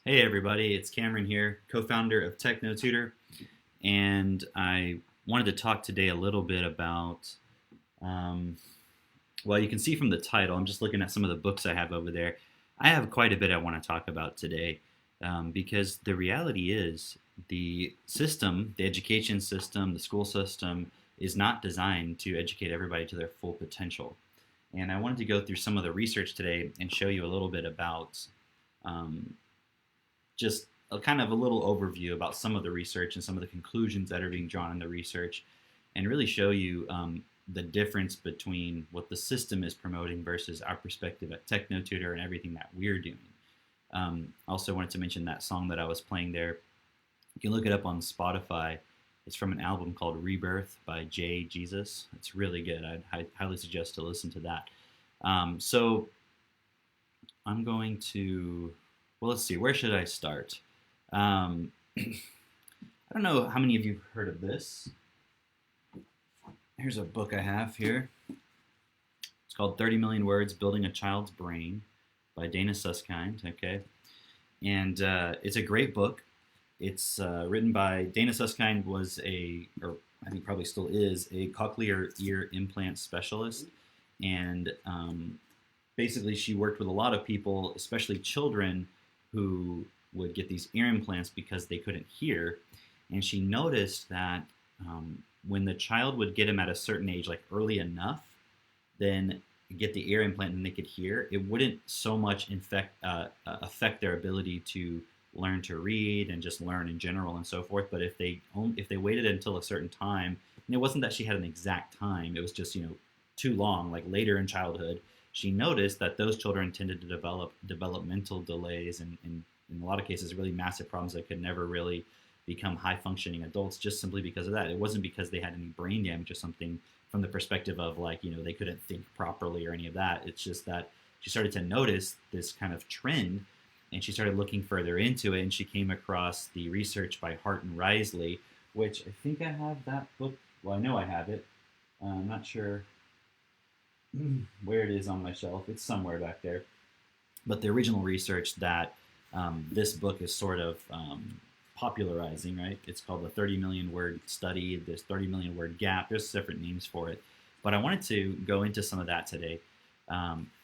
Hey everybody, it's Cameron here, co-founder of Techno Tutor, and I wanted to talk today a little bit about, well, you can see from the title, I'm just looking at some of the books I have over there. I have quite a bit I want to talk about today, because the reality is the system, the education system, the school system is not designed to educate everybody to their full potential. And I wanted to go through some of the research today and show you a little bit about just a kind of a little overview about some of the research and some of the conclusions that are being drawn in the research, and really show you the difference between what the system is promoting versus our perspective at Techno Tutor and everything that we're doing. Also wanted to mention that song that I was playing there. You can look it up on Spotify. It's from an album called Rebirth by Jay Jesus. It's really good. I'd highly suggest to listen to that. So I'm going to... Well, let's see, where should I start? I don't know how many of you have heard of this. Here's a book I have here. It's called 30 Million Words, Building a Child's Brain by Dana Susskind, okay? And it's a great book. It's written by, Dana Susskind was or I think probably still is, a cochlear ear implant specialist. And basically she worked with a lot of people, especially children, who would get these ear implants because they couldn't hear. And she noticed that when the child would get them at a certain age, like early enough, then get the ear implant and they could hear, it wouldn't so much affect their ability to learn to read and just learn in general and so forth. But if they waited until a certain time, and it wasn't that she had an exact time, it was just, too long, like later in childhood, she noticed that those children tended to develop developmental delays and in a lot of cases really massive problems that could never really become high-functioning adults, just simply because of that. It wasn't because they had any brain damage or something from the perspective of they couldn't think properly or any of that. It's just that she started to notice this kind of trend, and she started looking further into it, and she came across the research by Hart and Risley, which I think I have that book. Well, I know I have it. I'm not sure where it is on my shelf. It's somewhere back there. But the original research that this book is sort of popularizing, right? It's called the 30 million word study, this 30 million word gap. There's different names for it. But I wanted to go into some of that today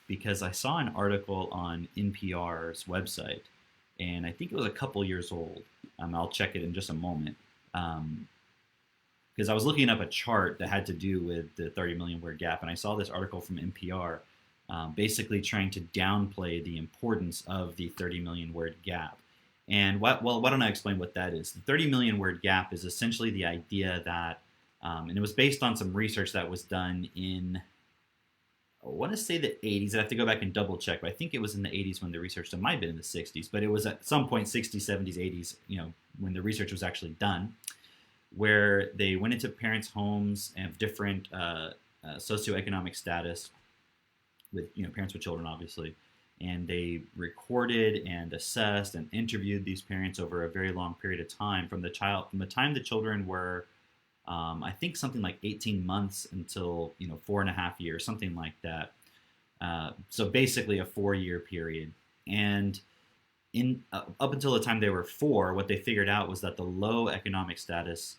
because I saw an article on NPR's website, and I think it was a couple years old. I'll check it in just a moment. Because I was looking up a chart that had to do with the 30 million word gap, and I saw this article from NPR basically trying to downplay the importance of the 30 million word gap. And why don't I explain what that is? The 30 million word gap is essentially the idea that, and it was based on some research that was done in, I want to say the 80s. I have to go back and double check, but I think it was in the 80s when the research, it might have been in the 60s, but it was at some point 60s, 70s, 80s, when the research was actually done, where they went into parents' homes and different socioeconomic status with parents with children, obviously, and they recorded and assessed and interviewed these parents over a very long period of time from the time the children were, I think something like 18 months until 4.5 years, something like that. So basically a 4-year period, and up until the time they were 4, what they figured out was that the low economic status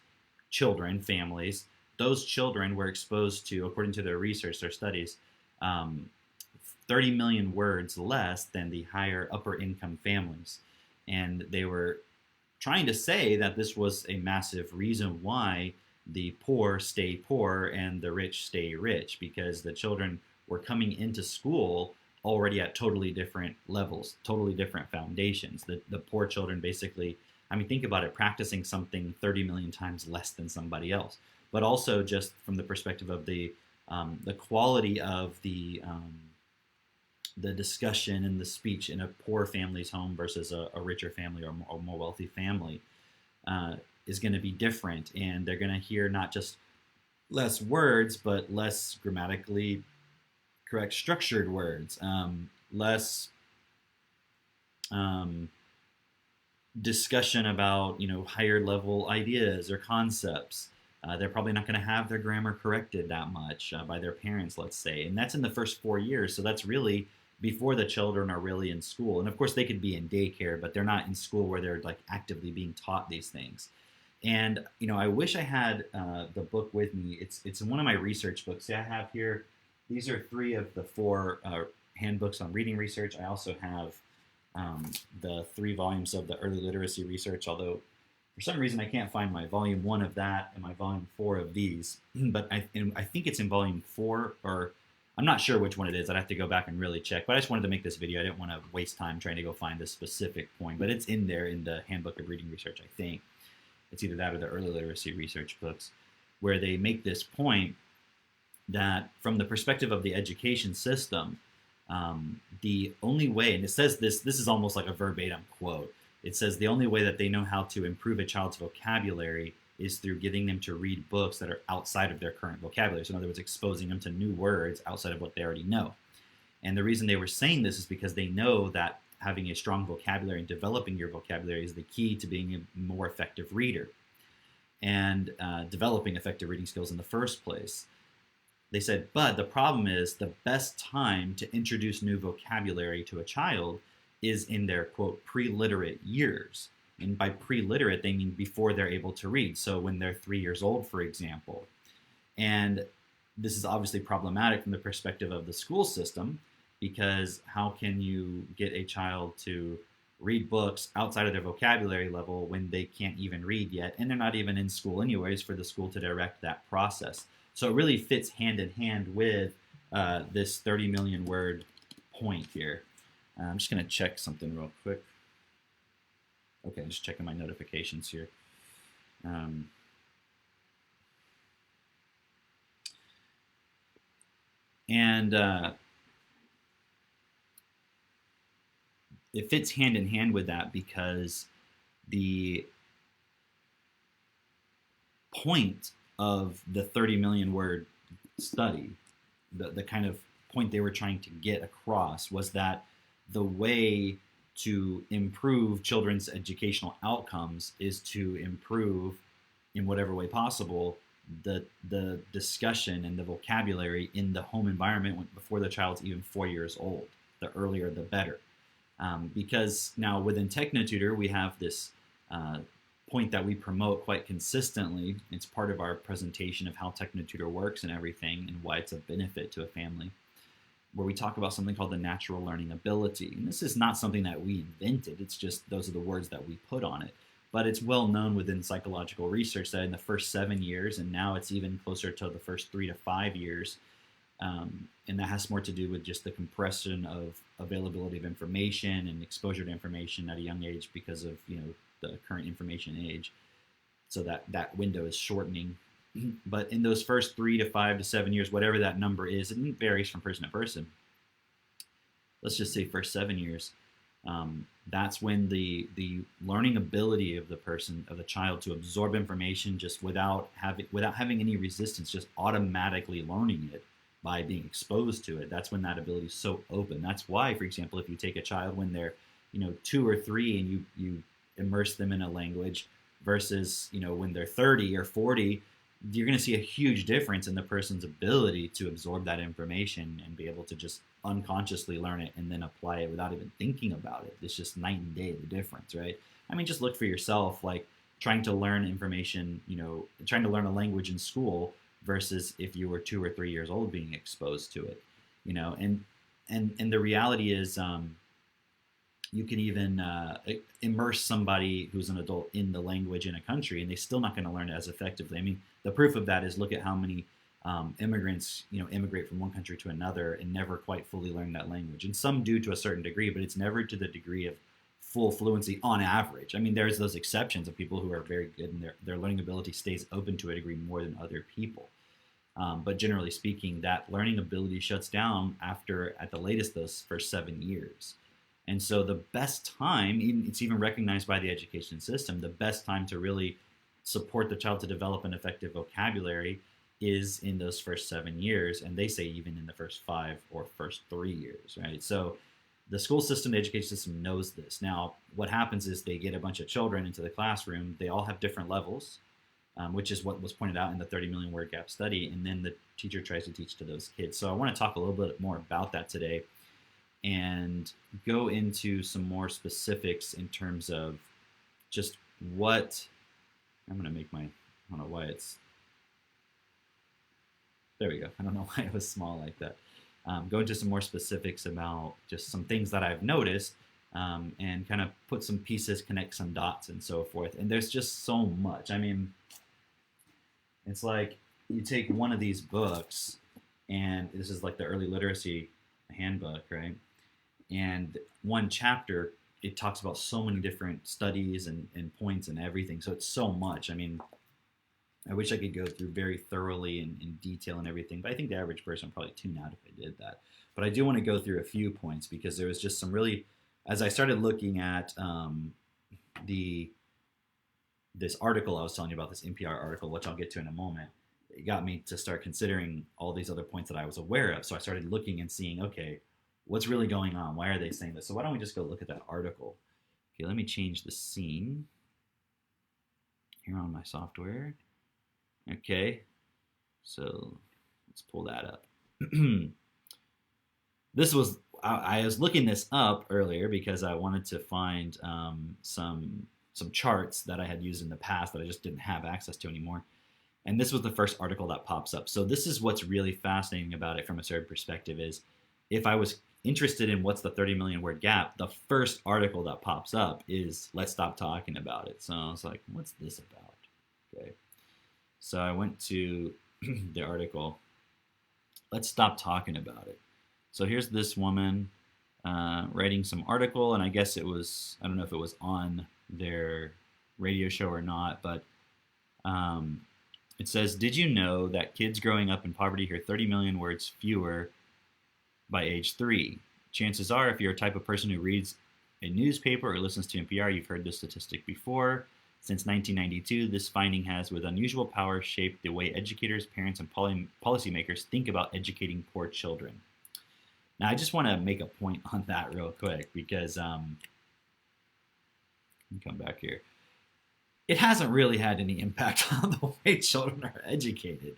children, families, those children were exposed to, according to their research, their studies, 30 million words less than the higher upper income families. And they were trying to say that this was a massive reason why the poor stay poor and the rich stay rich, because the children were coming into school already at totally different levels, totally different foundations. The poor children basically, think about it, practicing something 30 million times less than somebody else. But also just from the perspective of the the quality of the discussion and the speech in a poor family's home versus a richer family or a more wealthy family is going to be different, and they're going to hear not just less words, but less grammatically correct structured words, less um, discussion about higher level ideas or concepts. They're probably not going to have their grammar corrected that much by their parents, let's say, and that's in the first 4 years. So that's really before the children are really in school. And of course, they could be in daycare, but they're not in school where they're like actively being taught these things. And I wish I had the book with me. It's in one of my research books. See, I have here. These are 3 of the 4 handbooks on reading research. I also have the 3 volumes of the early literacy research, although for some reason I can't find my volume 1 of that and my volume 4 of these. But I think it's in volume 4, or I'm not sure which one it is. I'd have to go back and really check. But I just wanted to make this video. I didn't want to waste time trying to go find this specific point. But it's in there in the Handbook of Reading Research, I think. It's either that or the early literacy research books, where they make this point that from the perspective of the education system, the only way, and it says this is almost like a verbatim quote. It says the only way that they know how to improve a child's vocabulary is through getting them to read books that are outside of their current vocabulary. So in other words, exposing them to new words outside of what they already know. And the reason they were saying this is because they know that having a strong vocabulary and developing your vocabulary is the key to being a more effective reader and developing effective reading skills in the first place. They said, but the problem is the best time to introduce new vocabulary to a child is in their, quote, pre-literate years. And by pre-literate, they mean before they're able to read. So when they're 3 years old, for example. And this is obviously problematic from the perspective of the school system, because how can you get a child to read books outside of their vocabulary level when they can't even read yet, and they're not even in school anyways for the school to direct that process? So it really fits hand in hand with this 30 million word point here. I'm just going to check something real quick. Okay, I'm just checking my notifications here. It fits hand in hand with that because the point of the 30 million word study, the kind of point they were trying to get across, was that the way to improve children's educational outcomes is to improve, in whatever way possible, the discussion and the vocabulary in the home environment before the child's even 4 years old. The earlier, the better. Because now within TechnoTutor, we have this point that we promote quite consistently. It's part of our presentation of how TechnoTutor works and everything, and why it's a benefit to a family, where we talk about something called the natural learning ability. And this is not something that we invented. It's just those are the words that we put on it. But it's well known within psychological research that in the first 7 years, and now it's even closer to the first 3 to 5 years, and that has more to do with just the compression of availability of information and exposure to information at a young age because of the current information age. So that window is shortening. But in those first 3 to 5 to 7 years, whatever that number is, and it varies from person to person. Let's just say first 7 years. That's when the learning ability of the child to absorb information just without having any resistance, just automatically learning it by being exposed to it. That's when that ability is so open. That's why, for example, if you take a child when they're 2 or 3 and you immerse them in a language versus when they're 30 or 40, you're going to see a huge difference in the person's ability to absorb that information and be able to just unconsciously learn it and then apply it without even thinking about it. It's just night and day, the difference, right? I mean, just look for yourself, like trying to learn information, trying to learn a language in school versus if you were 2 or 3 years old being exposed to it, and the reality is, you can even immerse somebody who's an adult in the language in a country, and they're still not going to learn it as effectively. I mean, the proof of that is look at how many immigrants, immigrate from one country to another and never quite fully learn that language. And some do to a certain degree, but it's never to the degree of full fluency on average. I mean, there's those exceptions of people who are very good and their learning ability stays open to a degree more than other people. But generally speaking, that learning ability shuts down after, at the latest, those first 7 years. And so the best time, it's even recognized by the education system, the best time to really support the child to develop an effective vocabulary is in those first 7 years. And they say even in the first 5 or first 3 years, right? So the school system, the education system knows this. Now, what happens is they get a bunch of children into the classroom. They all have different levels, which is what was pointed out in the 30 million word gap study. And then the teacher tries to teach to those kids. So I want to talk a little bit more about that today and go into some more specifics in terms of just what I'm going to make my, I don't know why it's, there we go. I don't know why it was small like that. Go into some more specifics about just some things that I've noticed, and kind of put some pieces, connect some dots and so forth. And there's just so much. I mean, it's like you take one of these books, and this is like the early literacy handbook, right? And one chapter, it talks about so many different studies and points and everything. So it's so much. I mean, I wish I could go through very thoroughly and in detail and everything, but I think the average person would probably tune out if I did that. But I do want to go through a few points because there was just some really, as I started looking at this article I was telling you about, this NPR article, which I'll get to in a moment, it got me to start considering all these other points that I was aware of. So I started looking and seeing, okay, what's really going on? Why are they saying this? So why don't we just go look at that article? Okay, let me change the scene here on my software. Okay, so let's pull that up. This was, I was looking this up earlier because I wanted to find some charts that I had used in the past that I just didn't have access to anymore. And this was the first article that pops up. So this is what's really fascinating about it from a certain perspective is if I was interested in what's the 30 million word gap, the first article that pops up is let's stop talking about it. So I was like, what's this about? Okay. So I went to the article. Let's stop talking about it. So here's this woman writing some article, and I guess it was, I don't know if it was on their radio show or not, but it says, did you know that kids growing up in poverty hear 30 million words fewer by age 3? Chances are, if you're a type of person who reads a newspaper or listens to NPR, you've heard this statistic before. Since 1992, this finding has, with unusual power, shaped the way educators, parents, and policymakers think about educating poor children. Now, I just want to make a point on that real quick because, let me come back here. It hasn't really had any impact on the way children are educated.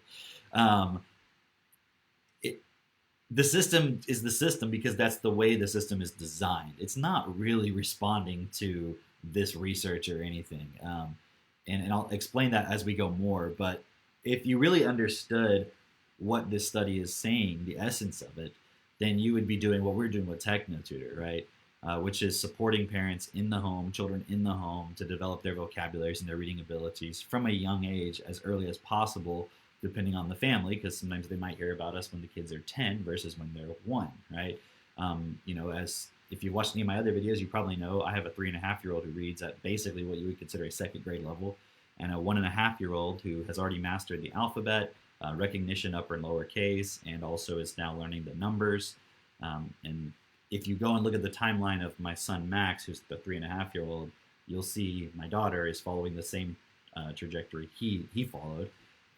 The system is the system because that's the way the system is designed. It's not really responding to this research or anything. And I'll explain that as we go more. But if you really understood what this study is saying, the essence of it, then you would be doing what we're doing with TechnoTutor, right? Which is supporting parents in the home, children in the home, to develop their vocabularies and their reading abilities from a young age, as early as possible, depending on the family, because sometimes they might hear about us when the kids are 10 versus when they're 1, right? As if you've watched any of my other videos, you probably know I have a 3.5-year-old who reads at basically what you would consider a second grade level, and a 1.5-year-old who has already mastered the alphabet, recognition, upper and lower case, and also is now learning the numbers. And if you go and look at the timeline of my son Max, who's the 3.5-year-old, you'll see my daughter is following the same trajectory he followed,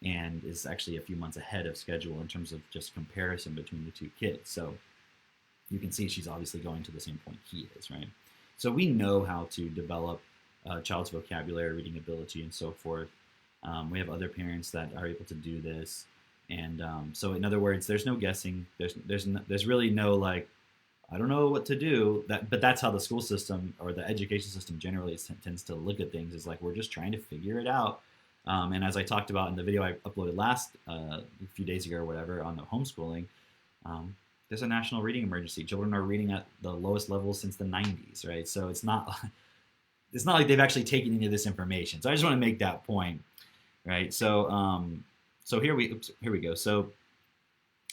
and is actually a few months ahead of schedule in terms of just comparison between the two kids. So you can see she's obviously going to the same point he is, right? So we know how to develop a child's vocabulary, reading ability, and so forth. We have other parents that are able to do this, and so in other words, there's no guessing. There's really no like, I don't know what to do. But that's how the school system or the education system generally tends to look at things. Is like we're just trying to figure it out. And as I talked about in the video I uploaded a few days ago or whatever on the homeschooling, there's a national reading emergency. Children are reading at the lowest levels since the 90s, right? So it's not like they've actually taken any of this information. So I just want to make that point, right? So here we go. So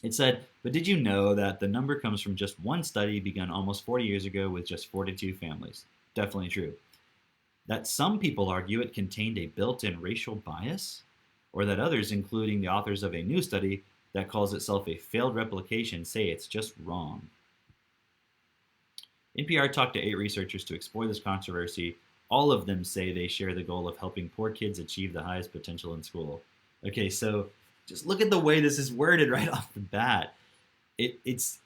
it said, but did you know that the number comes from just one study begun almost 40 years ago with just 42 families? Definitely true. That some people argue it contained a built-in racial bias? or that others, including the authors of a new study that calls itself a failed replication, say it's just wrong. NPR talked to 8 researchers to explore this controversy. All of them say they share the goal of helping poor kids achieve the highest potential in school. Okay, so just look at the way this is worded right off the bat. It's,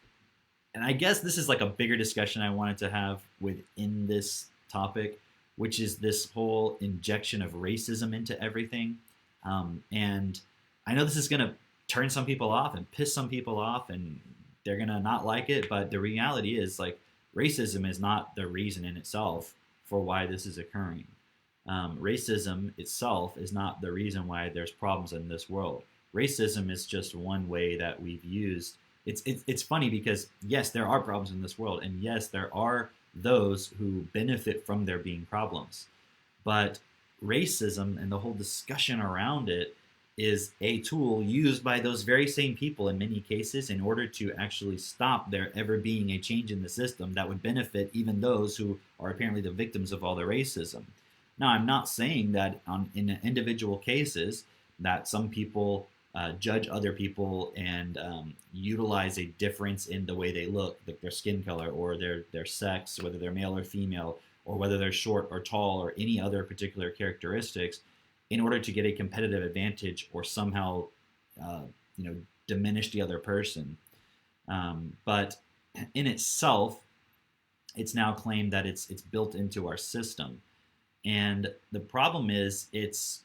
and I guess this is like a bigger discussion I wanted to have within this topic, which is this whole injection of racism into everything. And I know this is going to turn some people off and piss some people off, and they're going to not like it, but the reality is, like, racism is not the reason in itself for why this is occurring. Racism itself is not the reason why there's problems in this world. Racism is just one way that we've used. It's funny because, yes, there are problems in this world, and yes, there are those who benefit from there being problems. But racism and the whole discussion around it is a tool used by those very same people in many cases in order to actually stop there ever being a change in the system that would benefit even those who are apparently the victims of all the racism. Now, I'm not saying that in individual cases that some people judge other people and utilize a difference in the way they look, like their skin color or their sex, whether they're male or female, or whether they're short or tall or any other particular characteristics, in order to get a competitive advantage or somehow, diminish the other person. But in itself, it's now claimed that it's built into our system. And the problem is it's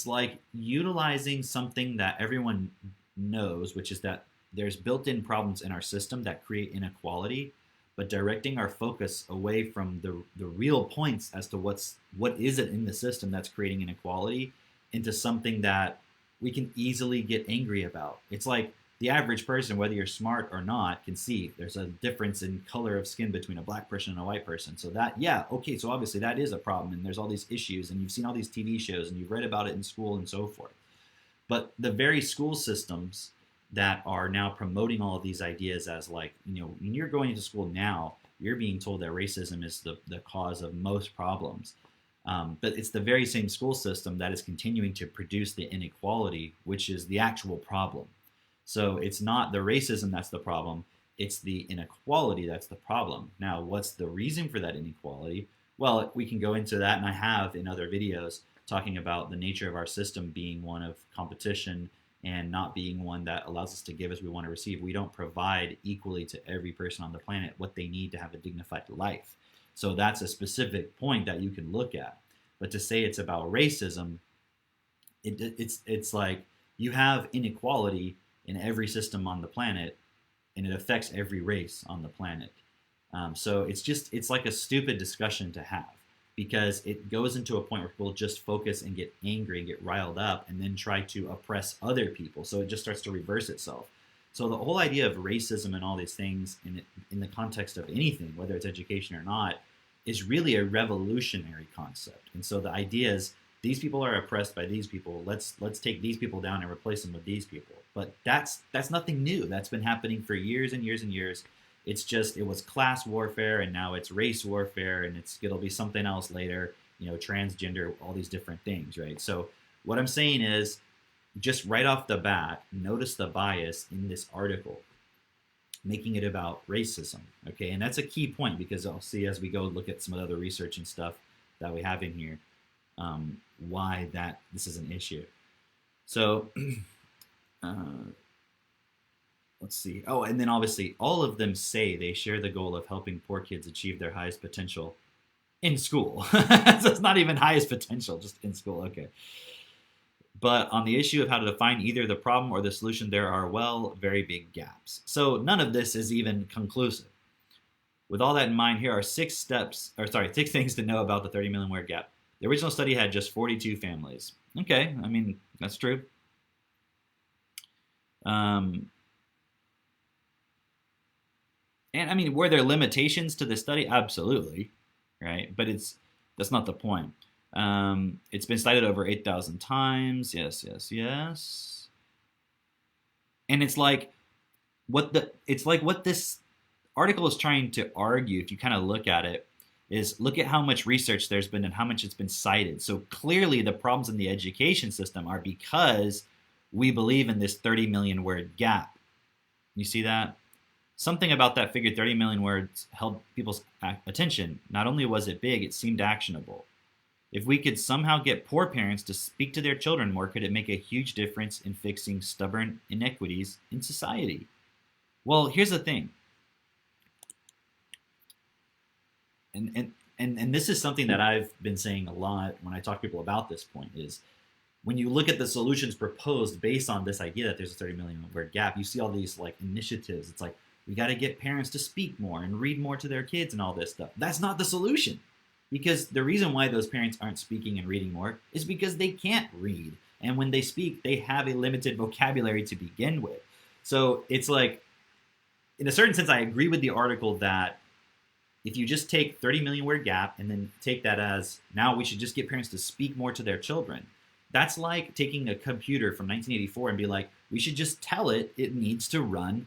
like utilizing something that everyone knows, which is that there's built-in problems in our system that create inequality, but directing our focus away from the real points as to what is it in the system that's creating inequality into something that we can easily get angry about. It's like the average person, whether you're smart or not, can see there's a difference in color of skin between a black person and a white person. So that, yeah, okay, so obviously that is a problem, and there's all these issues, and you've seen all these TV shows, and you've read about it in school and so forth. But the very school systems that are now promoting all of these ideas as, like, when you're going into school now, you're being told that racism is the cause of most problems. But it's the very same school system that is continuing to produce the inequality, which is the actual problem. So it's not the racism that's the problem, it's the inequality that's the problem. Now, what's the reason for that inequality? Well, we can go into that, and I have in other videos talking about the nature of our system being one of competition and not being one that allows us to give as we want to receive. We don't provide equally to every person on the planet what they need to have a dignified life. So that's a specific point that you can look at. But to say it's about racism, it's like you have inequality in every system on the planet, and it affects every race on the planet. So it's like a stupid discussion to have, because it goes into a point where people just focus and get angry and get riled up and then try to oppress other people. So it just starts to reverse itself. So the whole idea of racism and all these things in the context of anything, whether it's education or not, is really a revolutionary concept. And so the idea is, these people are oppressed by these people. Let's take these people down and replace them with these people. But that's nothing new. That's been happening for years and years and years. It's just, it was class warfare, and now it's race warfare, and it'll be something else later, transgender, all these different things, right? So what I'm saying is, just right off the bat, notice the bias in this article, making it about racism, okay? And that's a key point, because I'll see as we go look at some of the other research and stuff that we have in here, why this is an issue. So let's see. Oh, and then obviously all of them say they share the goal of helping poor kids achieve their highest potential in school. So it's not even highest potential, just in school. Okay. But on the issue of how to define either the problem or the solution, there are, very big gaps. So none of this is even conclusive. With all that in mind, here are 6 things to know about the 30 million word gap. The original study had just 42 families. Okay, I mean, that's true. And I mean, were there limitations to the study? Absolutely, right? But that's not the point. It's been cited over 8,000 times. Yes. And it's like what this article is trying to argue, if you kind of look at it, is look at how much research there's been and how much it's been cited. So clearly the problems in the education system are because we believe in this 30 million word gap. You see that? Something about that figure, 30 million words, held people's attention. Not only was it big, it seemed actionable. If we could somehow get poor parents to speak to their children more, could it make a huge difference in fixing stubborn inequities in society? Well, here's the thing. And this is something that I've been saying a lot when I talk to people about this point is when you look at the solutions proposed based on this idea that there's a 30 million word gap, you see all these like initiatives. It's like, we got to get parents to speak more and read more to their kids and all this stuff. That's not the solution. Because the reason why those parents aren't speaking and reading more is because they can't read. And when they speak, they have a limited vocabulary to begin with. So it's like, in a certain sense, I agree with the article that if you just take 30 million word gap and then take that as now we should just get parents to speak more to their children. That's like taking a computer from 1984 and be like, we should just tell it needs to run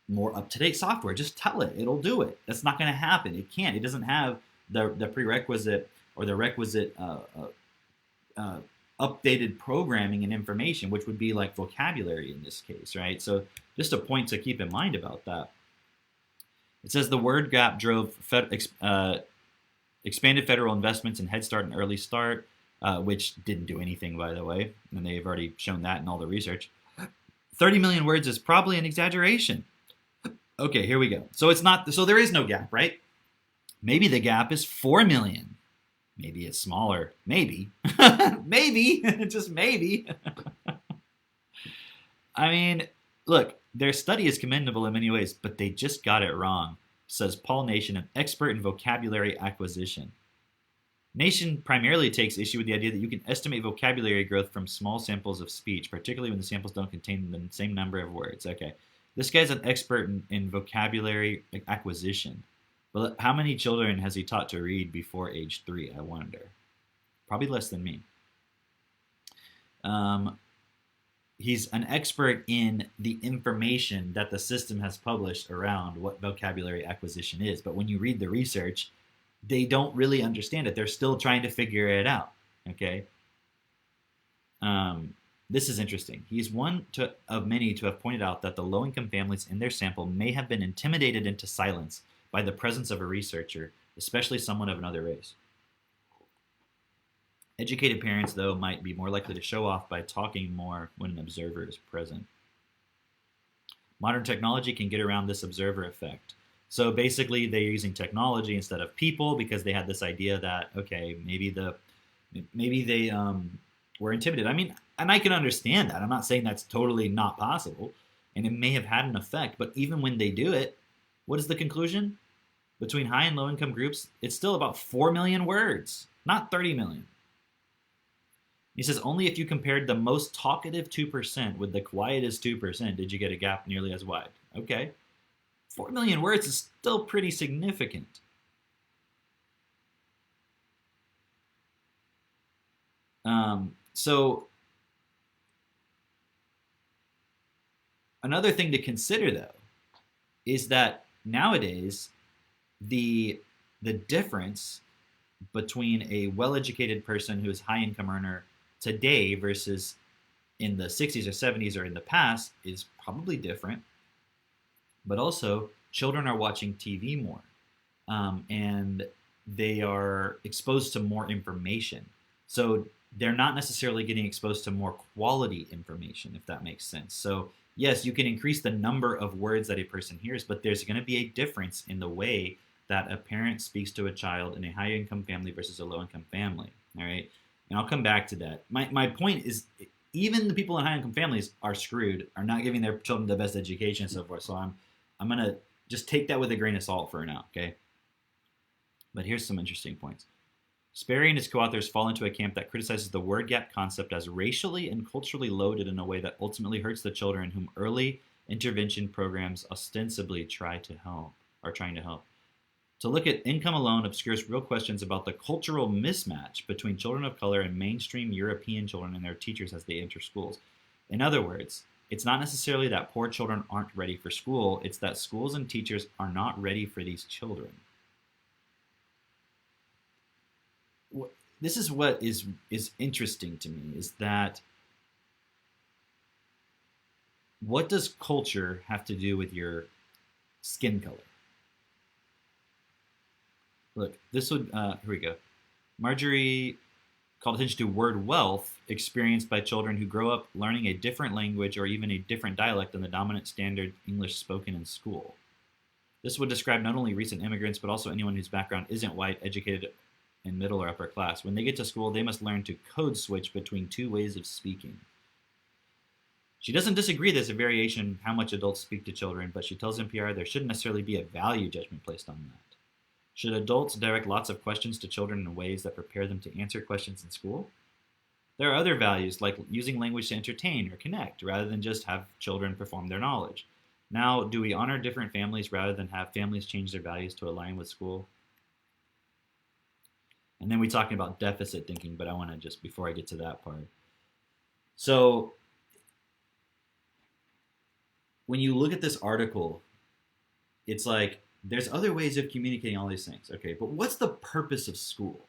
more up-to-date software. Just tell it. It'll do it. That's not going to happen. It can't. It doesn't have the prerequisite or the requisite updated programming and information, which would be like vocabulary in this case, right? So just a point to keep in mind about that. It says the word gap drove expanded federal investments in Head Start and Early Start, which didn't do anything, by the way, and they've already shown that in all the research. 30 million words is probably an exaggeration. Okay, here we go. So it's not. So there is no gap, right? Maybe the gap is 4 million. Maybe it's smaller. Maybe. Maybe. Just maybe. I mean, look, their study is commendable in many ways, but they just got it wrong, says Paul Nation, an expert in vocabulary acquisition. Nation primarily takes issue with the idea that you can estimate vocabulary growth from small samples of speech, particularly when the samples don't contain the same number of words. Okay. This guy's an expert in vocabulary acquisition. But how many children has he taught to read before age 3, I wonder? Probably less than me. He's an expert in the information that the system has published around what vocabulary acquisition is. But when you read the research, they don't really understand it. They're still trying to figure it out, okay? This is interesting. He's one of many to have pointed out that the low-income families in their sample may have been intimidated into silence by the presence of a researcher, especially someone of another race. Educated parents, though, might be more likely to show off by talking more when an observer is present. Modern technology can get around this observer effect. So basically, they're using technology instead of people because they had this idea that, okay, maybe they were intimidated. I mean, and I can understand that. I'm not saying that's totally not possible, and it may have had an effect. But even when they do it, what is the conclusion? Between high and low income groups, it's still about 4 million words, not 30 million. He says, only if you compared the most talkative 2% with the quietest 2% did you get a gap nearly as wide. Okay. 4 million words is still pretty significant. So another thing to consider, though, is that nowadays the difference between a well-educated person who is high-income earner today versus in the 60s or 70s or in the past is probably different. But also, children are watching TV more, and they are exposed to more information. So they're not necessarily getting exposed to more quality information, if that makes sense. So yes, you can increase the number of words that a person hears, but there's going to be a difference in the way that a parent speaks to a child in a high-income family versus a low-income family, all right? And I'll come back to that. My point is, even the people in high-income families are screwed, are not giving their children the best education and so forth. So I'm going to just take that with a grain of salt for now, okay? But here's some interesting points. Sperry and his co-authors fall into a camp that criticizes the word gap concept as racially and culturally loaded in a way that ultimately hurts the children whom early intervention programs ostensibly trying to help. To look at income alone obscures real questions about the cultural mismatch between children of color and mainstream European children and their teachers as they enter schools. In other words, it's not necessarily that poor children aren't ready for school, it's that schools and teachers are not ready for these children. this is what is interesting to me is that what does culture have to do with your skin color? Look, this would here we go. Marjorie called attention to word wealth experienced by children who grow up learning a different language or even a different dialect than the dominant standard English spoken in school. This would describe not only recent immigrants, but also anyone whose background isn't white, educated in middle or upper class. When they get to school, they must learn to code switch between two ways of speaking. She doesn't disagree there's a variation in how much adults speak to children, but she tells NPR there shouldn't necessarily be a value judgment placed on that. Should adults direct lots of questions to children in ways that prepare them to answer questions in school? There are other values, like using language to entertain or connect, rather than just have children perform their knowledge. Now, do we honor different families rather than have families change their values to align with school? And then we're talking about deficit thinking, but I want to just, before I get to that part. So, when you look at this article, it's like, there's other ways of communicating all these things, okay? But what's the purpose of school?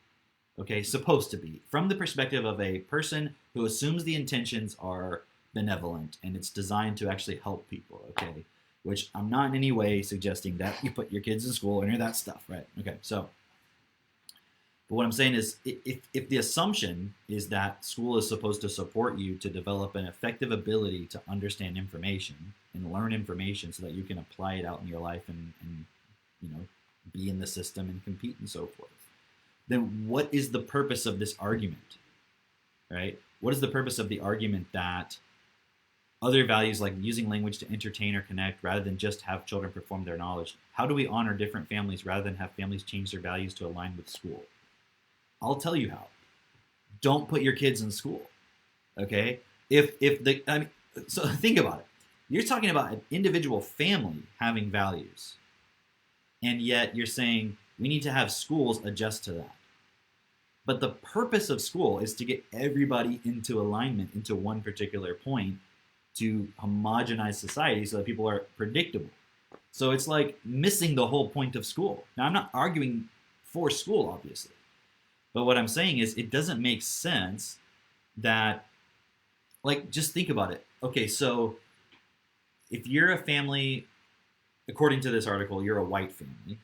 Okay, supposed to be, from the perspective of a person who assumes the intentions are benevolent and it's designed to actually help people, okay? Which I'm not in any way suggesting that you put your kids in school or any of that stuff, right? Okay, so, but what I'm saying is, if the assumption is that school is supposed to support you to develop an effective ability to understand information and learn information so that you can apply it out in your life and you know, be in the system and compete and so forth, then what is the purpose of this argument, right? What is the purpose of the argument that other values like using language to entertain or connect rather than just have children perform their knowledge? How do we honor different families rather than have families change their values to align with school? I'll tell you how. Don't put your kids in school, okay? So think about it. You're talking about an individual family having values, and yet you're saying we need to have schools adjust to that. But the purpose of school is to get everybody into alignment into one particular point to homogenize society so that people are predictable. So it's like missing the whole point of school. Now, I'm not arguing for school, obviously. But what I'm saying is it doesn't make sense that, like, just think about it. Okay, so if you're a family, according to this article, you're a white family.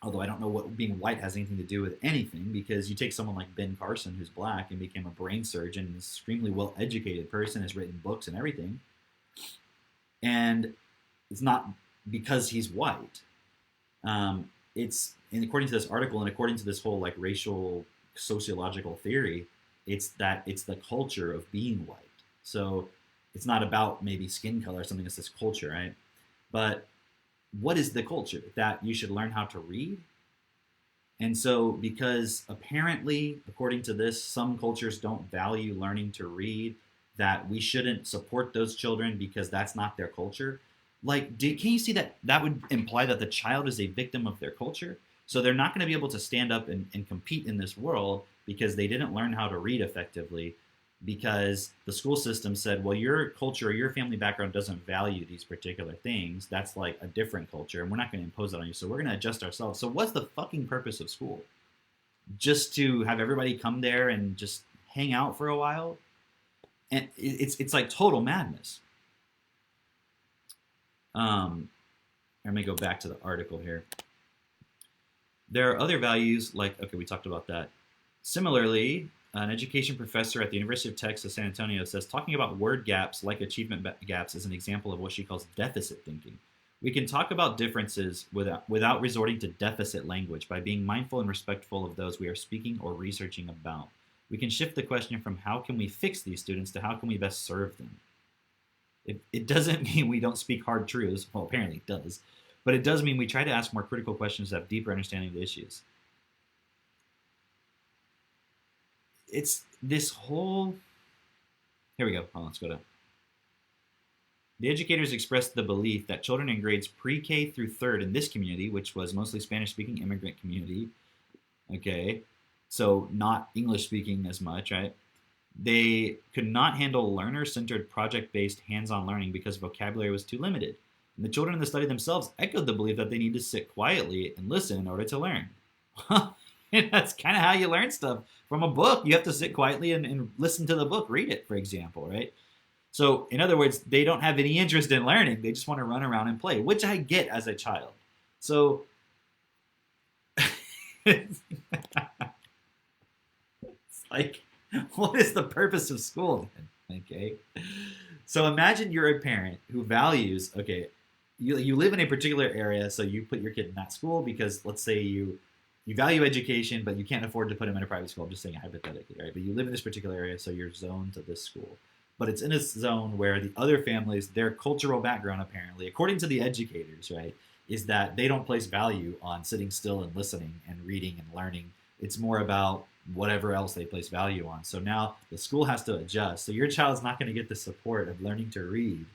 Although I don't know what being white has anything to do with anything, because you take someone like Ben Carson, who's black and became a brain surgeon, an extremely well-educated person, has written books and everything, and it's not because he's white. And according to this article and according to this whole like racial sociological theory, it's the culture of being white. So it's not about maybe skin color or something. It's this culture, right? But what is the culture? That you should learn how to read? And so because apparently, according to this, some cultures don't value learning to read, that we shouldn't support those children because that's not their culture. Like, can you see that would imply that the child is a victim of their culture? So they're not going to be able to stand up and compete in this world because they didn't learn how to read effectively, because the school system said, well, your culture or your family background doesn't value these particular things. That's like a different culture, and we're not going to impose that on you. So we're going to adjust ourselves. So what's the fucking purpose of school? Just to have everybody come there and just hang out for a while? And it's like total madness. Let me go back to the article here. There are other values like, okay, we talked about that. Similarly, an education professor at the University of Texas, San Antonio says talking about word gaps like achievement gaps is an example of what she calls deficit thinking. We can talk about differences without resorting to deficit language by being mindful and respectful of those we are speaking or researching about. We can shift the question from how can we fix these students to how can we best serve them. It doesn't mean we don't speak hard truths. Well, apparently it does. But it does mean we try to ask more critical questions to have deeper understanding of the issues. It's this whole... Here we go. Hold on, let's go down. The educators expressed the belief that children in grades pre-K through third in this community, which was mostly Spanish-speaking immigrant community, okay, so not English-speaking as much, right? They could not handle learner-centered, project-based, hands-on learning because vocabulary was too limited. And the children in the study themselves echoed the belief that they need to sit quietly and listen in order to learn. And that's kind of how you learn stuff from a book. You have to sit quietly and listen to the book, read it, for example, right? So, in other words, they don't have any interest in learning. They just want to run around and play, which I get as a child. So, it's like, what is the purpose of school then? Okay. So, imagine you're a parent who values, okay, you live in a particular area, so you put your kid in that school because let's say you value education, but you can't afford to put him in a private school. I'm just saying hypothetically, right? But you live in this particular area, so you're zoned to this school. But it's in a zone where the other families, their cultural background, apparently, according to the educators, right, is that they don't place value on sitting still and listening and reading and learning. It's more about whatever else they place value on. So now the school has to adjust. So your child's not going to get the support of learning to read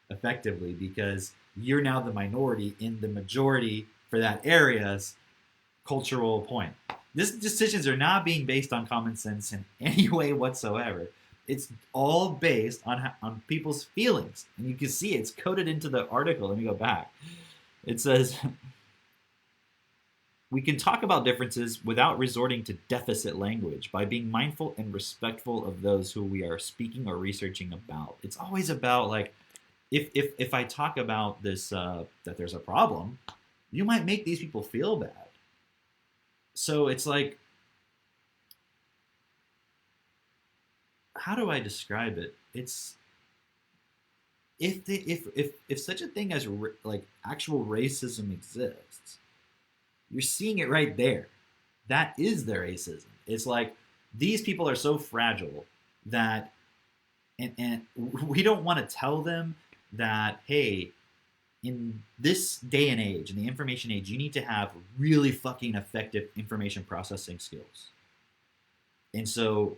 effectively because you're now the minority in the majority for that area's cultural point. These decisions are not being based on common sense in any way whatsoever. It's all based on people's feelings. And you can see it's coded into the article. Let me go back. It says, we can talk about differences without resorting to deficit language by being mindful and respectful of those who we are speaking or researching about. It's always about like, if I talk about this, that there's a problem, you might make these people feel bad. So it's like, how do I describe it? It's if such a thing as like actual racism exists, you're seeing it right there. That is their racism. It's like these people are so fragile that, and we don't want to tell them that, hey, in this day and age, in the information age, you need to have really fucking effective information processing skills. And so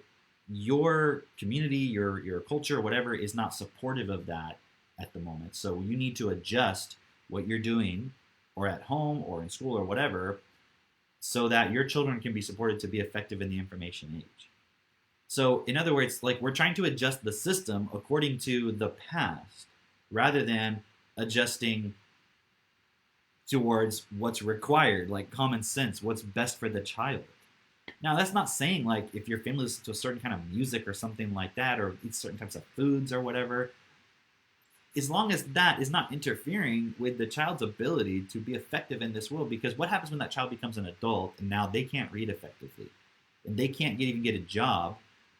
your community, your culture, whatever, is not supportive of that at the moment. So you need to adjust what you're doing, or at home, or in school, or whatever, so that your children can be supported to be effective in the information age. So, in other words, like we're trying to adjust the system according to the past, rather than adjusting towards what's required, like common sense, what's best for the child. Now, that's not saying like if your family listens to a certain kind of music or something like that, or eats certain types of foods or whatever, as long as that is not interfering with the child's ability to be effective in this world. Because what happens when that child becomes an adult and now they can't read effectively and they can't even get a job,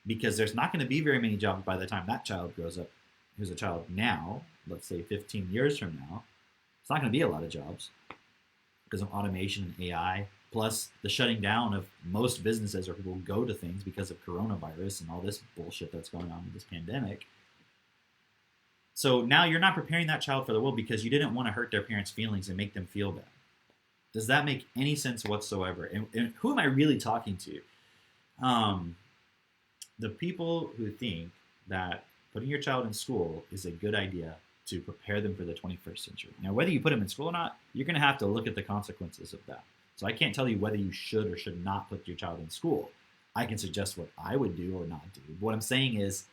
because there's not going to be very many jobs by the time that child grows up, who's a child now, let's say 15 years from now. It's not going to be a lot of jobs because of automation and AI, plus the shutting down of most businesses, or people go to things because of coronavirus and all this bullshit that's going on with this pandemic. So now you're not preparing that child for the world because you didn't want to hurt their parents' feelings and make them feel bad. Does that make any sense whatsoever? And who am I really talking to? The people who think that putting your child in school is a good idea to prepare them for the 21st century. Now, whether you put them in school or not, you're going to have to look at the consequences of that. So I can't tell you whether you should or should not put your child in school. I can suggest what I would do or not do. What I'm saying is,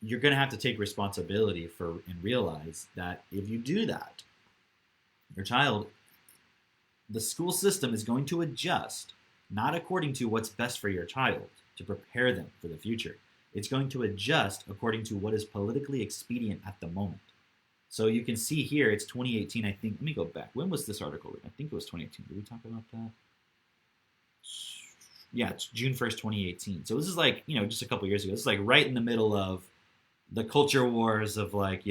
you're going to have to take responsibility for and realize that if you do that, your child, the school system is going to adjust, not according to what's best for your child to prepare them for the future. It's going to adjust according to what is politically expedient at the moment. So you can see here, it's 2018, I think. Let me go back. When was this article written? I think it was 2018. Did we talk about that? Yeah, it's June 1st, 2018. So this is like, just a couple years ago. This is like right in the middle of the culture wars of like,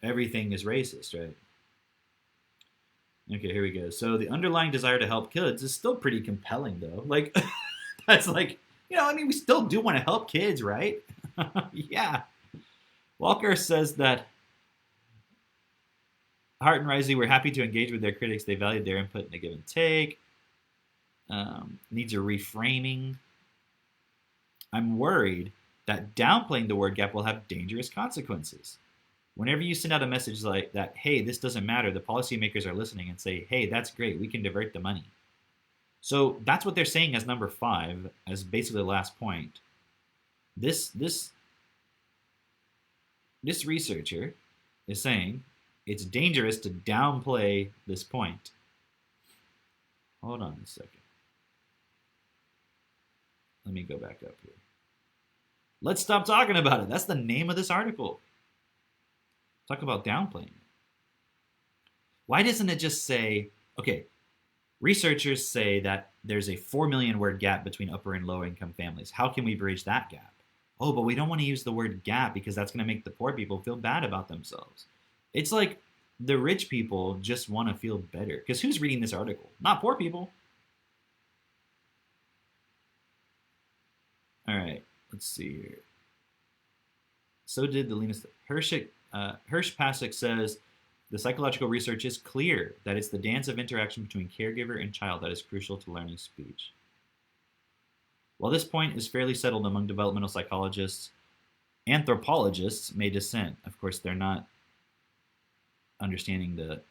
everything is racist, right? Okay, here we go. So the underlying desire to help kids is still pretty compelling, though. Like, that's like, we still do want to help kids, right? Yeah. Walker says that Hart and Risey were happy to engage with their critics. They valued their input in a give and take. Needs a reframing. I'm worried that downplaying the word gap will have dangerous consequences. Whenever you send out a message like that, hey, this doesn't matter, the policymakers are listening and say, hey, that's great, we can divert the money. So that's what they're saying as number 5, as basically the last point. This researcher is saying it's dangerous to downplay this point. Hold on a second. Let me go back up here. Let's stop talking about it. That's the name of this article. Talk about downplaying. Why doesn't it just say, okay, researchers say that there's a 4 million word gap between upper and lower income families. How can we bridge that gap? Oh, but we don't want to use the word gap because that's going to make the poor people feel bad about themselves. It's like the rich people just want to feel better. Because who's reading this article? Not poor people. All right, let's see here. So did the Lena Hirsch Pasek says the psychological research is clear that it's the dance of interaction between caregiver and child that is crucial to learning speech. While this point is fairly settled among developmental psychologists, anthropologists may dissent. Of course, they're not understanding the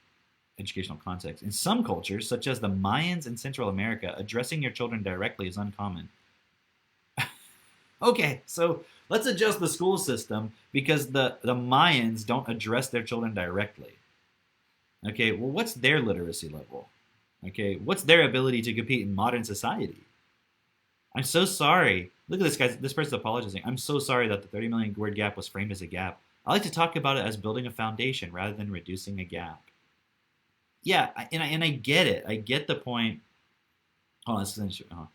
educational context. In some cultures, such as the Mayans in Central America, addressing your children directly is uncommon. Okay, so let's adjust the school system because the Mayans don't address their children directly. Okay, well, what's their literacy level? Okay, what's their ability to compete in modern society? I'm so sorry. Look at this person's apologizing. I'm so sorry that the 30 million word gap was framed as a gap. I like to talk about it as building a foundation rather than reducing a gap. Yeah, and I get it. I get the point. Hold on, this is interesting.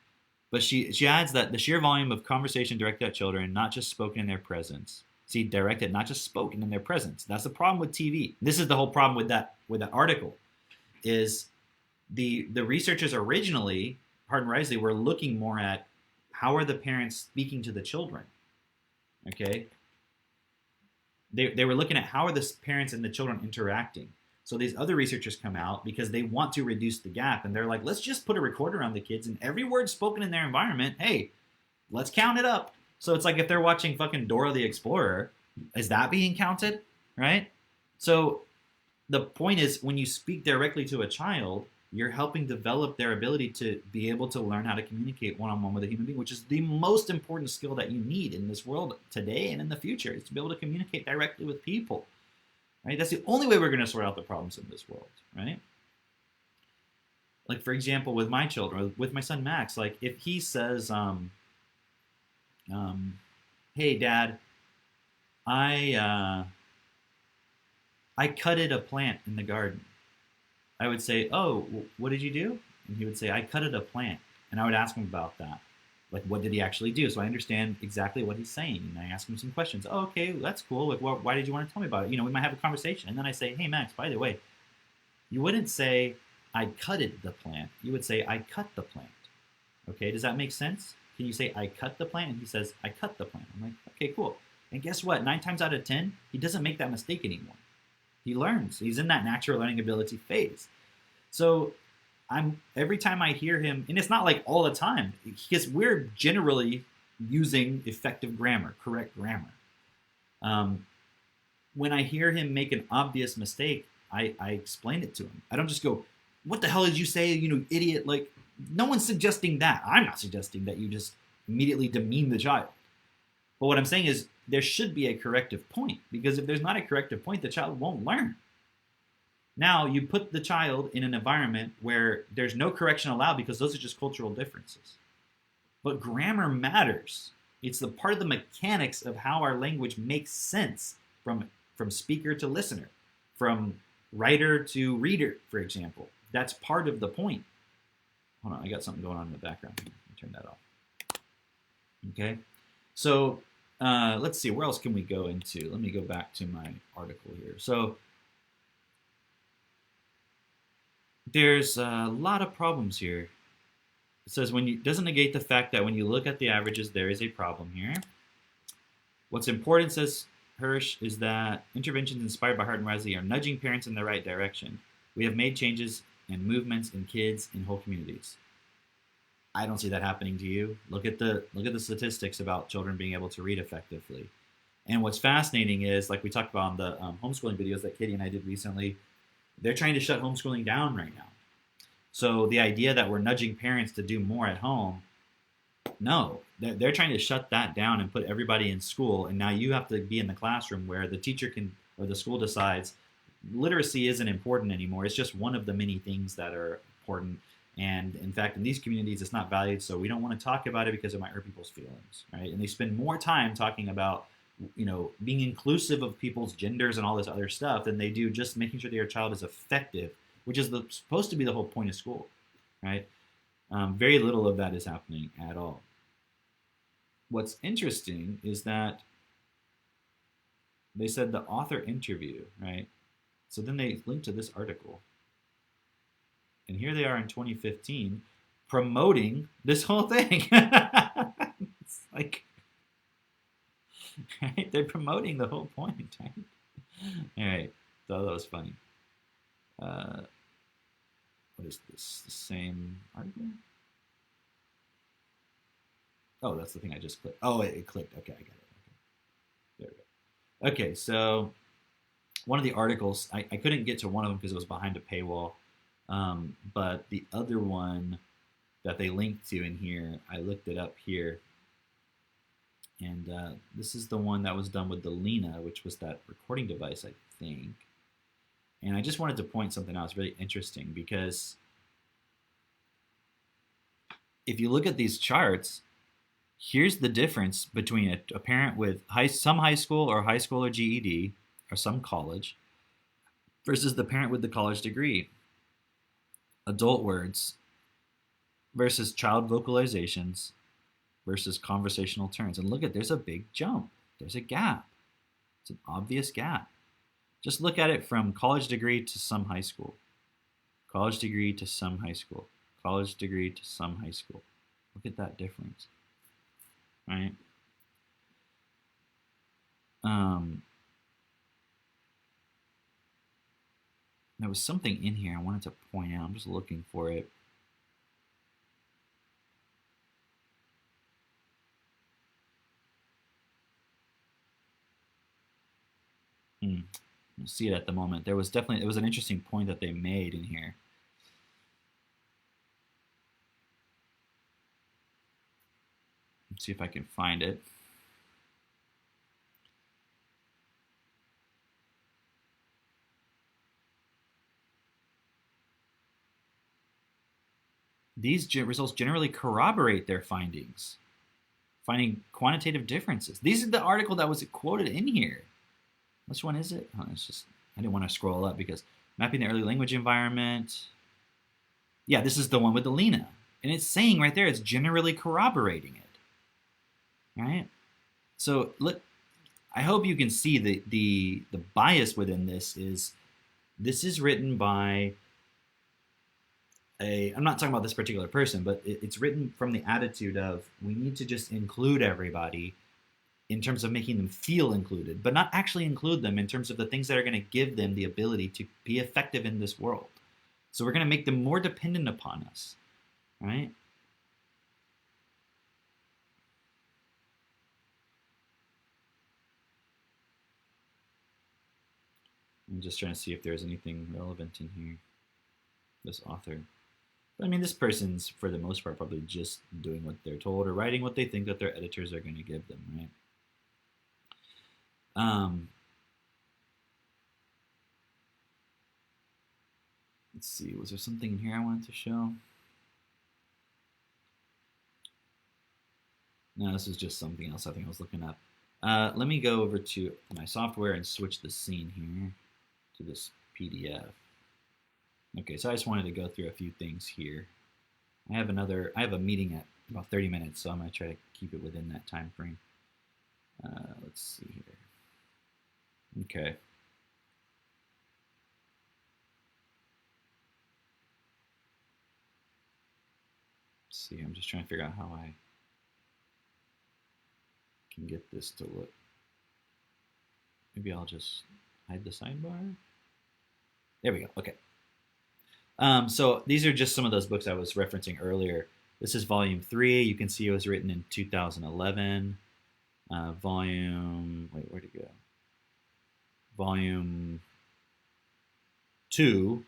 But she adds that the sheer volume of conversation directed at children, not just spoken in their presence. See, directed, not just spoken in their presence. That's the problem with TV. This is the whole problem with that article. Is the researchers originally, pardon wisely, were looking more at how are the parents speaking to the children. Okay. They were looking at how are the parents and the children interacting. So these other researchers come out because they want to reduce the gap. And they're like, let's just put a recorder on the kids and every word spoken in their environment, hey, let's count it up. So it's like if they're watching fucking Dora the Explorer, is that being counted? Right? So the point is when you speak directly to a child, you're helping develop their ability to be able to learn how to communicate one-on-one with a human being, which is the most important skill that you need in this world today and in the future, is to be able to communicate directly with people. Right? That's the only way we're going to sort out the problems in this world, right? Like, for example, with my children, with my son Max, like if he says, hey, Dad, I cutted a plant in the garden. I would say, oh, what did you do? And he would say, I cutted a plant. And I would ask him about that. Like, what did he actually do? So I understand exactly what he's saying. And I ask him some questions. Oh, okay, that's cool. Like, why did you want to tell me about it? You know, we might have a conversation. And then I say, hey, Max, by the way, you wouldn't say, I cutted the plant. You would say, I cut the plant. Okay, does that make sense? Can you say, I cut the plant? And he says, I cut the plant. I'm like, okay, cool. And guess what? 9 times out of 10, he doesn't make that mistake anymore. He learns. He's in that natural learning ability phase. So every time I hear him, and it's not like all the time, because we're generally using effective grammar, correct grammar. When I hear him make an obvious mistake, I explain it to him. I don't just go, what the hell did you say, idiot? Like, no one's suggesting that. I'm not suggesting that you just immediately demean the child. But what I'm saying is there should be a corrective point, because if there's not a corrective point, the child won't learn. Now, you put the child in an environment where there's no correction allowed because those are just cultural differences. But grammar matters. It's the part of the mechanics of how our language makes sense from speaker to listener, from writer to reader, for example. That's part of the point. Hold on, I got something going on in the background. Let me turn that off. Okay, so let's see, where else can we go into? Let me go back to my article here. So there's a lot of problems here. It says doesn't negate the fact that when you look at the averages, there is a problem here. What's important, says Hirsch, is that interventions inspired by Hart and Risley are nudging parents in the right direction. We have made changes and movements in kids in whole communities. I don't see that happening to you. Look at the statistics about children being able to read effectively. And what's fascinating is, like we talked about on the homeschooling videos that Katie and I did recently, they're trying to shut homeschooling down right now. So the idea that we're nudging parents to do more at home, no, they're trying to shut that down and put everybody in school. And now you have to be in the classroom where the teacher or the school decides literacy isn't important anymore. It's just one of the many things that are important. And in fact, in these communities, it's not valued, so we don't want to talk about it because it might hurt people's feelings, right? And they spend more time talking about, being inclusive of people's genders and all this other stuff than they do just making sure their child is effective, which is supposed to be the whole point of school, right? Very little of that is happening at all. What's interesting is that they said the author interview, right? So then they linked to this article. And here they are in 2015 promoting this whole thing. It's like, right? They're promoting the whole point, right? All right. So that was funny. What is this? The same article? Oh, that's the thing I just clicked. Oh, it clicked. Okay, I got it. Okay. There we go. Okay, so one of the articles, I couldn't get to one of them because it was behind a paywall. But the other one that they linked to in here, I looked it up here. And this is the one that was done with the Lena, which was that recording device, I think. And I just wanted to point something out. It's really interesting because if you look at these charts, here's the difference between a parent with some high school or GED or some college versus the parent with the college degree. Adult words versus child vocalizations versus conversational turns. And look there's a big jump. There's a gap. It's an obvious gap. Just look at it from college degree to some high school. College degree to some high school. College degree to some high school. Look at that difference. Right? There was something in here I wanted to point out. I'm just looking for it. I don't see it at the moment. It was an interesting point that they made in here. Let's see if I can find it. These results generally corroborate their findings, finding quantitative differences. These are the article that was quoted in here. Which one is it? Oh, it's just, I didn't want to scroll up because mapping the early language environment. Yeah, this is the one with the Lena. And it's saying right there, it's generally corroborating it. Right? So look, I hope you can see the bias within this is written by I'm not talking about this particular person, but it's written from the attitude of we need to just include everybody in terms of making them feel included, but not actually include them in terms of the things that are going to give them the ability to be effective in this world. So we're going to make them more dependent upon us, right? I'm just trying to see if there's anything relevant in here. This author. But I mean, this person's, for the most part, probably just doing what they're told or writing what they think that their editors are going to give them, right? Let's see, was there something in here I wanted to show? No, this is just something else I think I was looking up. Let me go over to my software and switch the scene here to this PDF. Okay, so I just wanted to go through a few things here. I have a meeting at about 30 minutes, so I'm going to try to keep it within that time frame. Let's see here. Okay. Let's see, I'm just trying to figure out how I can get this to look. Maybe I'll just hide the sidebar. There we go. Okay. So these are just some of those books I was referencing earlier. This is volume 3. You can see it was written in 2011. Where'd it go? Volume 2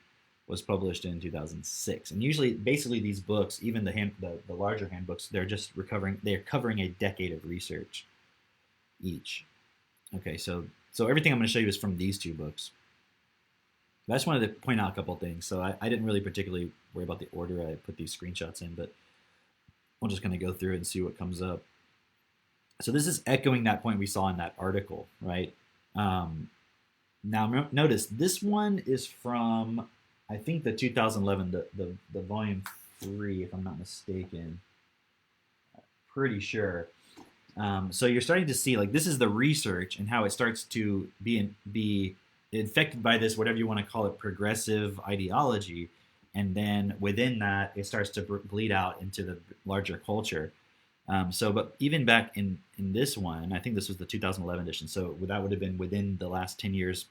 was published in 2006. And usually, basically, these books, even the larger handbooks, they're covering a decade of research each. Okay, so everything I'm going to show you is from these two books. But I just wanted to point out a couple of things. So I didn't really particularly worry about the order I put these screenshots in, but we'll just kind of go through it and see what comes up. So this is echoing that point we saw in that article, right? Now notice this one is from, I think, the 2011, the volume 3, if I'm not mistaken. Pretty sure. So you're starting to see, like, this is the research and how it starts to be infected by this, whatever you want to call it, progressive ideology, and then within that, it starts to bleed out into the larger culture. But even back in this one, I think this was the 2011 edition, so that would have been within the last 10 years,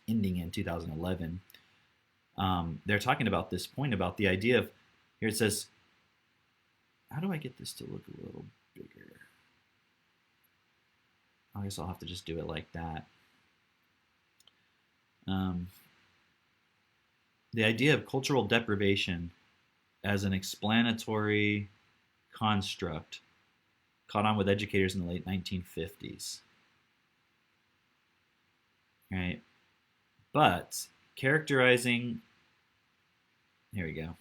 ending in 2011. They're talking about this point about the idea of, here it says, how do I get this to look a little bigger? I guess I'll have to just do it like that. The idea of cultural deprivation as an explanatory construct caught on with educators in the late 1950s. Right? But characterizing, here we go.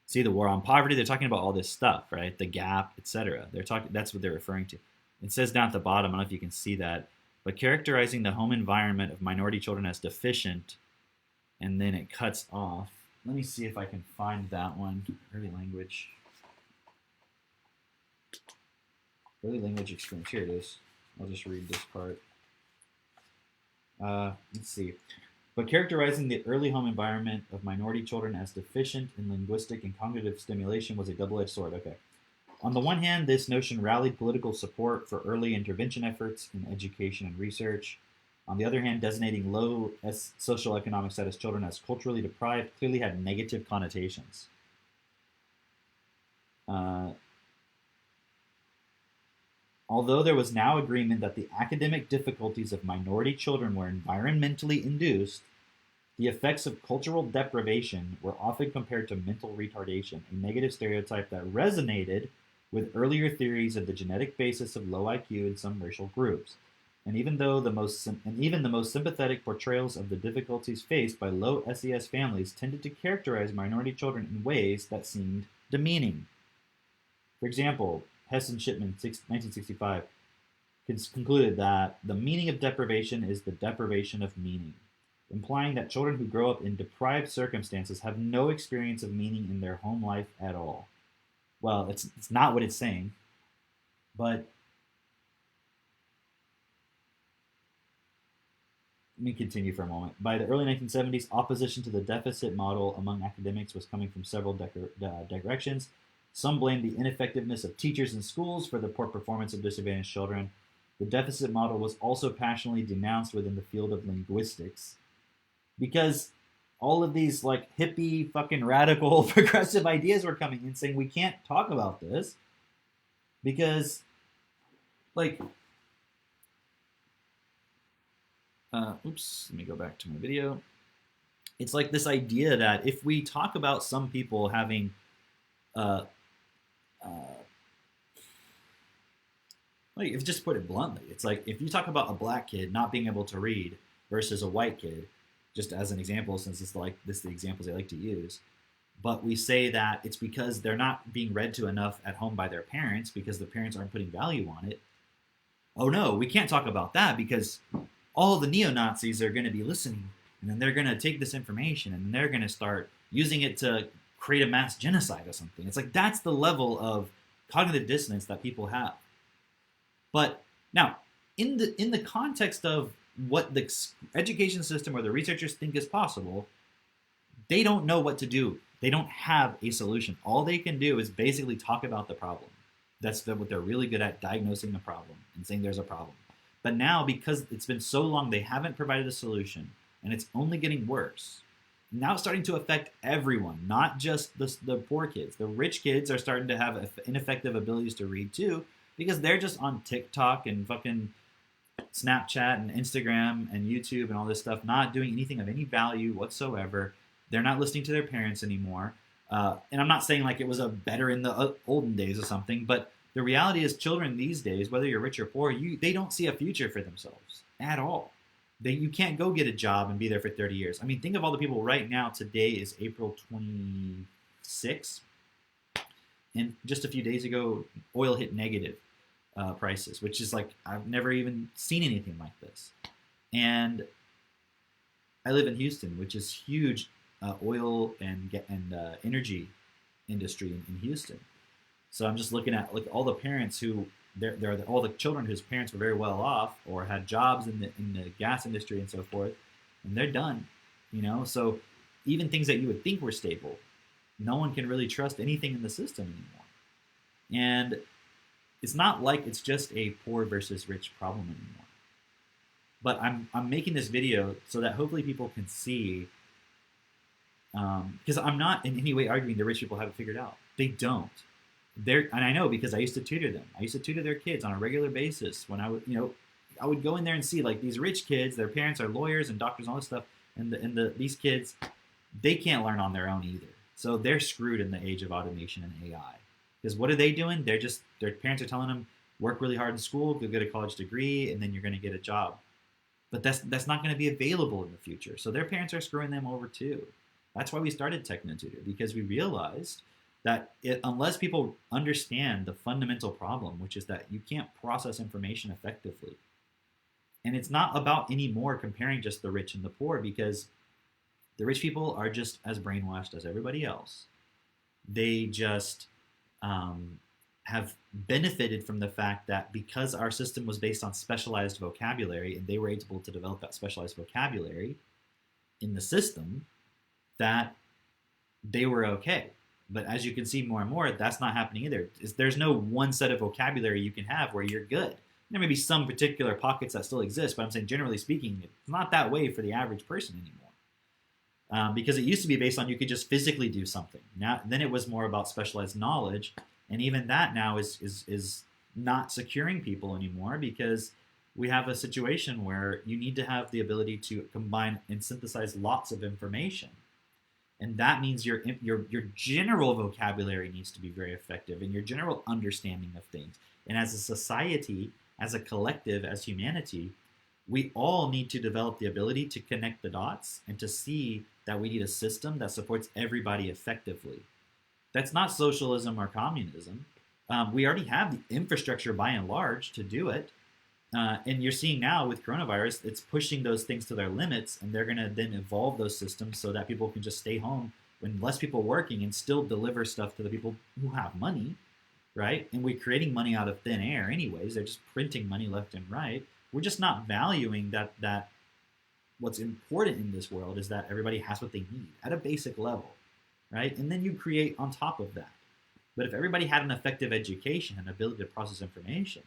See, the war on poverty, they're talking about all this stuff, right? The gap, etc. That's what they're referring to. It says down at the bottom, I don't know if you can see that, but characterizing the home environment of minority children as deficient, and then it cuts off. Let me see if I can find that one. Early language experience. Here it is. I'll just read this part. Let's see. But characterizing the early home environment of minority children as deficient in linguistic and cognitive stimulation was a double-edged sword. Okay. On the one hand, this notion rallied political support for early intervention efforts in education and research. On the other hand, designating low socioeconomic status children as culturally deprived clearly had negative connotations. Although there was now agreement that the academic difficulties of minority children were environmentally induced, the effects of cultural deprivation were often compared to mental retardation, a negative stereotype that resonated with earlier theories of the genetic basis of low IQ in some racial groups. And even the most sympathetic portrayals of the difficulties faced by low SES families tended to characterize minority children in ways that seemed demeaning. For example, Hess and Shipman, 1965, concluded that the meaning of deprivation is the deprivation of meaning, implying that children who grow up in deprived circumstances have no experience of meaning in their home life at all. Well, it's not what it's saying, but let me continue for a moment. By the early 1970s, opposition to the deficit model among academics was coming from several directions. Some blamed the ineffectiveness of teachers in schools for the poor performance of disadvantaged children. The deficit model was also passionately denounced within the field of linguistics, because all of these like hippie, fucking radical, progressive ideas were coming in saying we can't talk about this because, like, oops, let me go back to my video. It's like this idea that if we talk about some people having, like, if just put it bluntly, it's like if you talk about a black kid not being able to read versus a white kid, just as an example, since it's like this, the examples I like to use, but we say that it's because they're not being read to enough at home by their parents because the parents aren't putting value on it. Oh no, we can't talk about that because all the neo-Nazis are going to be listening, and then they're going to take this information and they're going to start using it to create a mass genocide or something. It's like that's the level of cognitive dissonance that people have. But now, in the context of what the education system or the researchers think is possible, they don't know what to do. They don't have a solution. All they can do is basically talk about the problem. That's what they're really good at, diagnosing the problem and saying there's a problem. But now, because it's been so long, they haven't provided a solution, and it's only getting worse. Now it's starting to affect everyone, not just the poor kids. The rich kids are starting to have ineffective abilities to read too, because they're just on TikTok and fucking Snapchat and Instagram and YouTube and all this stuff, not doing anything of any value whatsoever. They're not listening to their parents anymore. And I'm not saying like it was a better in the olden days or something, but the reality is children these days, whether you're rich or poor, they don't see a future for themselves at all. you can't go get a job and be there for 30 years. I mean, think of all the people right now. Today is April 26th, and just a few days ago, oil hit negative prices, which is like I've never even seen anything like this. And I live in Houston, which is huge oil and energy industry in Houston. So I'm just looking at like all the parents who they're all the children whose parents were very well off or had jobs in the gas industry and so forth, and they're done, you know. So even things that you would think were stable, no one can really trust anything in the system anymore. And it's not like it's just a poor versus rich problem anymore. But I'm making this video so that hopefully people can see, because I'm not in any way arguing the rich people have it figured out. They don't. And I know because I used to tutor them. I used to tutor their kids on a regular basis. When I would, I would go in there and see like these rich kids. Their parents are lawyers and doctors and all this stuff, and these kids, they can't learn on their own either. So they're screwed in the age of automation and AI. Because what are they doing? Their parents are telling them work really hard in school, go get a college degree, and then you're going to get a job. But that's not going to be available in the future. So their parents are screwing them over too. That's why we started TechnoTutor, because we realized that unless people understand the fundamental problem, which is that you can't process information effectively. And it's not about anymore comparing just the rich and the poor, because the rich people are just as brainwashed as everybody else. They just have benefited from the fact that because our system was based on specialized vocabulary and they were able to develop that specialized vocabulary in the system, that they were okay. But as you can see more and more, that's not happening either. There's no one set of vocabulary you can have where you're good. There may be some particular pockets that still exist, but I'm saying generally speaking, it's not that way for the average person anymore. Because it used to be based on you could just physically do something. Then it was more about specialized knowledge, and even that now is not securing people anymore, because we have a situation where you need to have the ability to combine and synthesize lots of information. And that means your general vocabulary needs to be very effective, and your general understanding of things. And as a society, as a collective, as humanity, we all need to develop the ability to connect the dots and to see that we need a system that supports everybody effectively. That's not socialism or communism. We already have the infrastructure by and large to do it. And you're seeing now with coronavirus, it's pushing those things to their limits, and they're going to then evolve those systems so that people can just stay home when less people are working and still deliver stuff to the people who have money, right? And we're creating money out of thin air anyways. They're just printing money left and right. We're just not valuing that what's important in this world is that everybody has what they need at a basic level, right? And then you create on top of that. But if everybody had an effective education and ability to process information,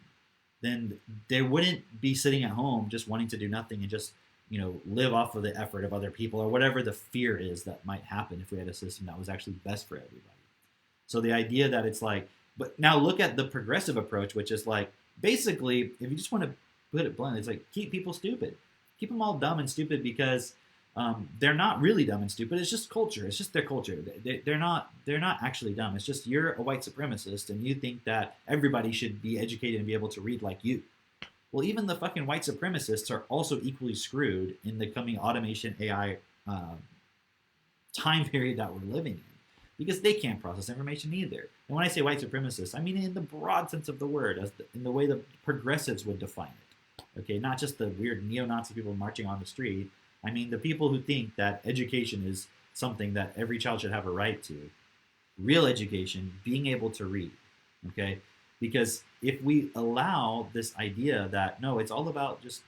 then they wouldn't be sitting at home just wanting to do nothing and just, live off of the effort of other people, or whatever the fear is that might happen if we had a system that was actually best for everybody. So the idea that it's like, but now look at the progressive approach, which is like, basically, if you just want to put it bluntly, it's like, keep people stupid. Keep them all dumb and stupid, because they're not really dumb and stupid. It's just culture. It's just their culture. They're not actually dumb. It's just you're a white supremacist and you think that everybody should be educated and be able to read like you. Well, even the fucking white supremacists are also equally screwed in the coming automation AI time period that we're living in, because they can't process information either. And when I say white supremacists, I mean in the broad sense of the word, in the way the progressives would define it. Okay, not just the weird neo-Nazi people marching on the street. I mean the people who think that education is something that every child should have a right to. Real education, being able to read. Okay? Because if we allow this idea that, no, it's all about just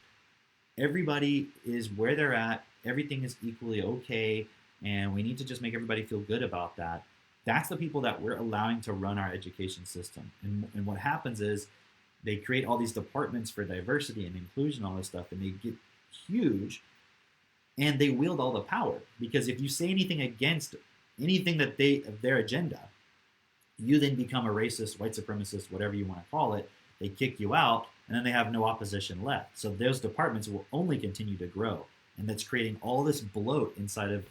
everybody is where they're at, everything is equally okay, and we need to just make everybody feel good about that, that's the people that we're allowing to run our education system. And what happens is they create all these departments for diversity and inclusion, all this stuff, and they get huge, and they wield all the power. Because if you say anything against anything that their agenda, you then become a racist, white supremacist, whatever you want to call it. They kick you out, and then they have no opposition left. So those departments will only continue to grow, and that's creating all this bloat inside of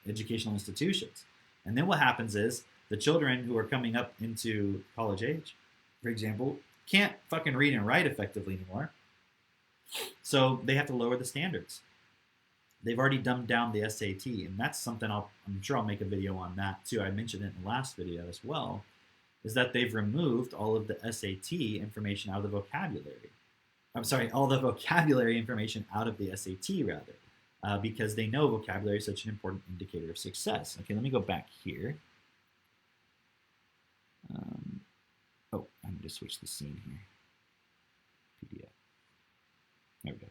educational institutions. And then what happens is the children who are coming up into college age, for example, can't fucking read and write effectively anymore. So they have to lower the standards. They've already dumbed down the SAT, and that's something I'm sure I'll make a video on that too. I mentioned it in the last video as well, is that they've removed all of the SAT information out of the vocabulary. I'm sorry, all the vocabulary information out of the SAT rather, because they know vocabulary is such an important indicator of success. Okay, let me go back here. Oh, I need to switch the scene here. PDF. There we go.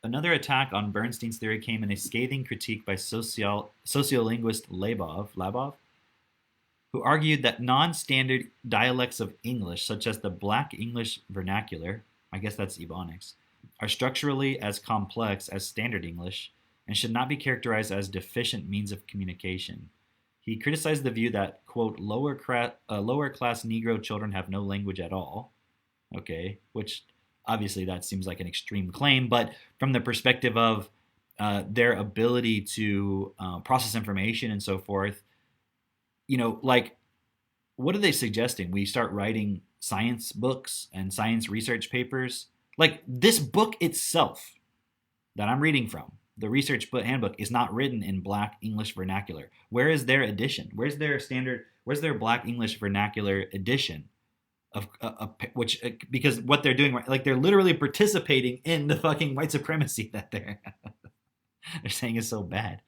Another attack on Bernstein's theory came in a scathing critique by sociolinguist Labov, who argued that non-standard dialects of English, such as the Black English vernacular, I guess that's Ebonics, are structurally as complex as standard English and should not be characterized as deficient means of communication. He criticized the view that, quote, lower class Negro children have no language at all, okay, which obviously that seems like an extreme claim, but from the perspective of their ability to process information and so forth, you know, like, what are they suggesting? We start writing science books and science research papers? Like, this book itself that I'm reading from, the research handbook, is not written in Black English vernacular. Where is their edition? Where's their Black English vernacular edition? Which, because what they're doing, like, they're literally participating in the fucking white supremacy that they're saying is so bad.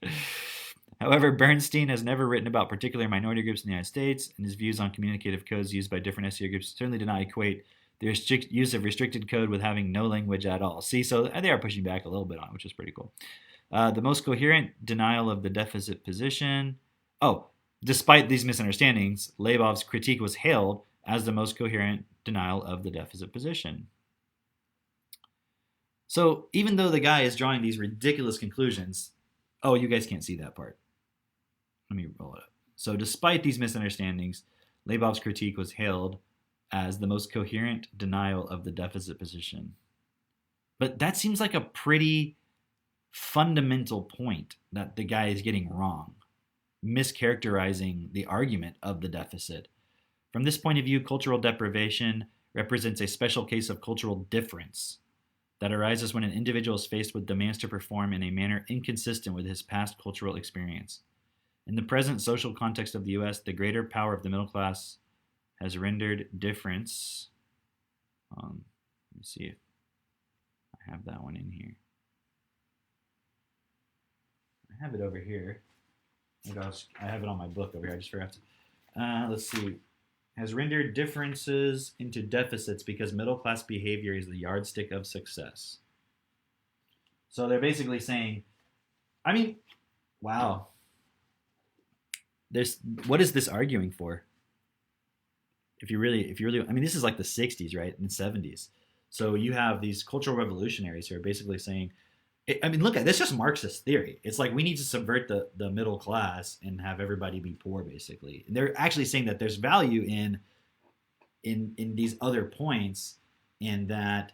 However, Bernstein has never written about particular minority groups in the United States, and his views on communicative codes used by different SEO groups certainly do not equate the use of restricted code with having no language at all. See, so they are pushing back a little bit on it, which is pretty cool. The most coherent denial of the deficit position. Oh, despite these misunderstandings, Labov's critique was hailed as the most coherent denial of the deficit position. So even though the guy is drawing these ridiculous conclusions, oh, you guys can't see that part. Let me roll it up. So despite these misunderstandings, Labov's critique was hailed as the most coherent denial of the deficit position. But that seems like a pretty fundamental point that the guy is getting wrong, mischaracterizing the argument of the deficit. From this point of view, cultural deprivation represents a special case of cultural difference that arises when an individual is faced with demands to perform in a manner inconsistent with his past cultural experience. In the present social context of the U.S., the greater power of the middle class has rendered difference. Let me see if I have that one in here. I have it over here. I have it on my book over here. I just forgot to. Let's see. Has rendered differences into deficits because middle class behavior is the yardstick of success. So they're basically saying, I mean, wow. What is this arguing for? If you really, I mean, this is like the 60s, right? And 70s. So you have these cultural revolutionaries who are basically saying, I mean, look at this, just Marxist theory. It's like we need to subvert the middle class and have everybody be poor, basically. And they're actually saying that there's value in these other points, and that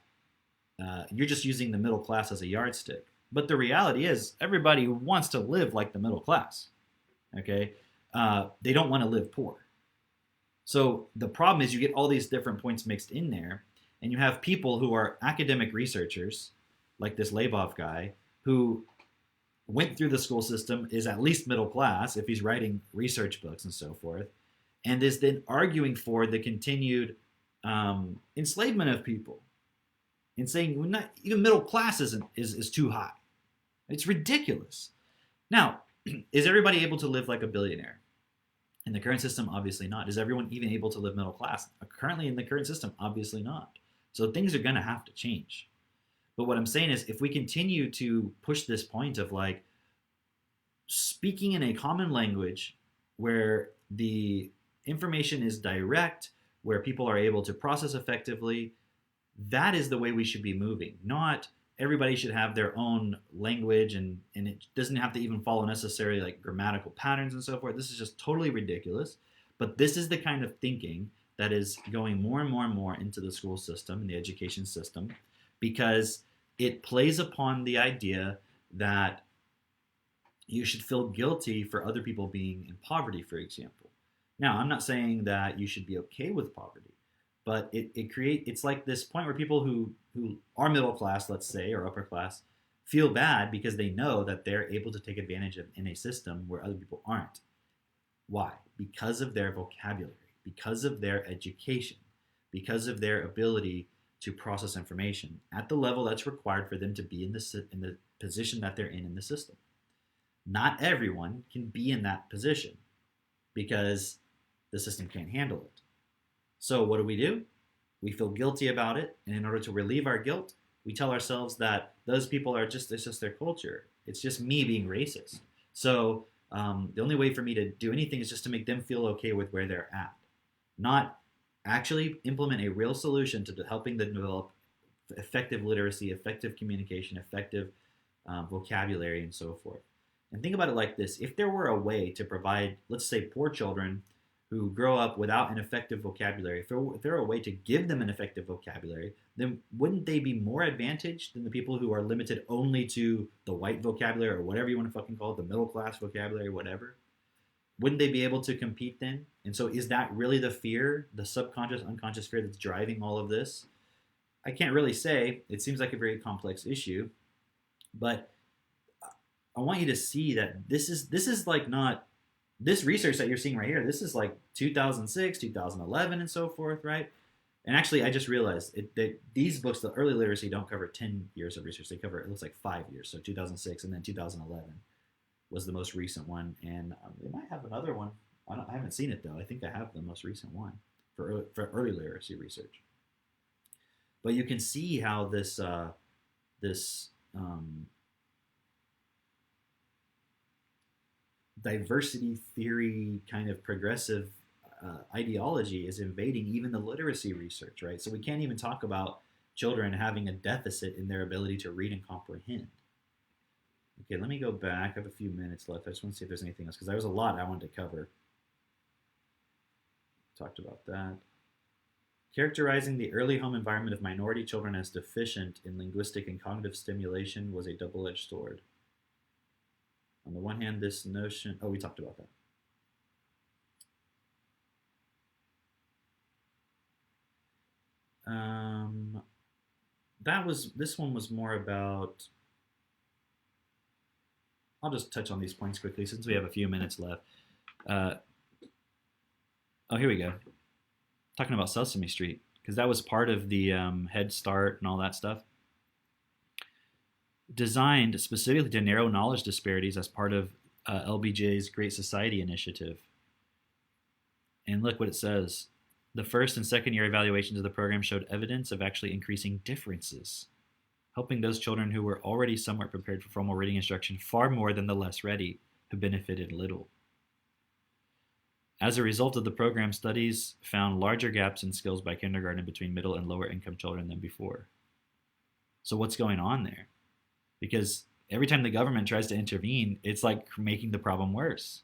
you're just using the middle class as a yardstick. But the reality is, everybody wants to live like the middle class. Okay, they don't want to live poor. So the problem is, you get all these different points mixed in there, and you have people who are academic researchers, like this Labov guy, who went through the school system, is at least middle class if he's writing research books and so forth, and is then arguing for the continued enslavement of people, and saying, well, not even middle class is too high. It's ridiculous. Now, is everybody able to live like a billionaire? In the current system, obviously not. Is everyone even able to live middle class? Currently in the current system, obviously not. So things are going to have to change. But what I'm saying is, if we continue to push this point of like speaking in a common language where the information is direct, where people are able to process effectively, that is the way we should be moving. Not everybody should have their own language, and it doesn't have to even follow necessarily like grammatical patterns and so forth. This is just totally ridiculous. But this is the kind of thinking that is going more and more and more into the school system and the education system, because it plays upon the idea that you should feel guilty for other people being in poverty, for example. Now, I'm not saying that you should be okay with poverty, but it's like this point where people who are middle class, let's say, or upper class, feel bad because they know that they're able to take advantage of in a system where other people aren't. Why? Because of their vocabulary, because of their education, because of their ability to process information at the level that's required for them to be in the position that they're in the system. Not everyone can be in that position because the system can't handle it. So what do? We feel guilty about it, and in order to relieve our guilt, we tell ourselves that those people it's just their culture. It's just me being racist. So the only way for me to do anything is just to make them feel okay with where they're at, not actually implement a real solution to helping them develop effective literacy, effective communication, effective vocabulary, and so forth. And think about it like this. If there were a way to provide, let's say, poor children who grow up without an effective vocabulary, if there were a way to give them an effective vocabulary, then wouldn't they be more advantaged than the people who are limited only to the white vocabulary or whatever you want to fucking call it, the middle class vocabulary, whatever? Wouldn't they be able to compete then? And so is that really the fear, the subconscious, unconscious fear that's driving all of this? I can't really say. It seems like a very complex issue, but I want you to see that this is like not this research that you're seeing right here. This is like 2006, 2011, and so forth, right? And actually, I just realized that these books, the early literacy, don't cover 10 years of research. They cover, it looks like 5 years. So 2006 and then 2011 was the most recent one. And they might have another one. I haven't seen it, though. I think I have the most recent one for early literacy research. But you can see how this diversity theory kind of progressive ideology is invading even the literacy research, right? So we can't even talk about children having a deficit in their ability to read and comprehend. Okay, let me go back. I have a few minutes left. I just want to see if there's anything else, because there was a lot I wanted to cover. Talked about that. Characterizing the early home environment of minority children as deficient in linguistic and cognitive stimulation was a double-edged sword. On the one hand, this notion... Oh, we talked about that. This one was more about... I'll just touch on these points quickly since we have a few minutes left. Here we go. Talking about Sesame Street, because that was part of the Head Start and all that stuff. Designed specifically to narrow knowledge disparities as part of LBJ's Great Society initiative. And look what it says. The first and second year evaluations of the program showed evidence of actually increasing differences, helping those children who were already somewhat prepared for formal reading instruction far more than the less ready, who benefited little. As a result of the program, studies found larger gaps in skills by kindergarten between middle and lower income children than before. So what's going on there? Because every time the government tries to intervene, it's like making the problem worse.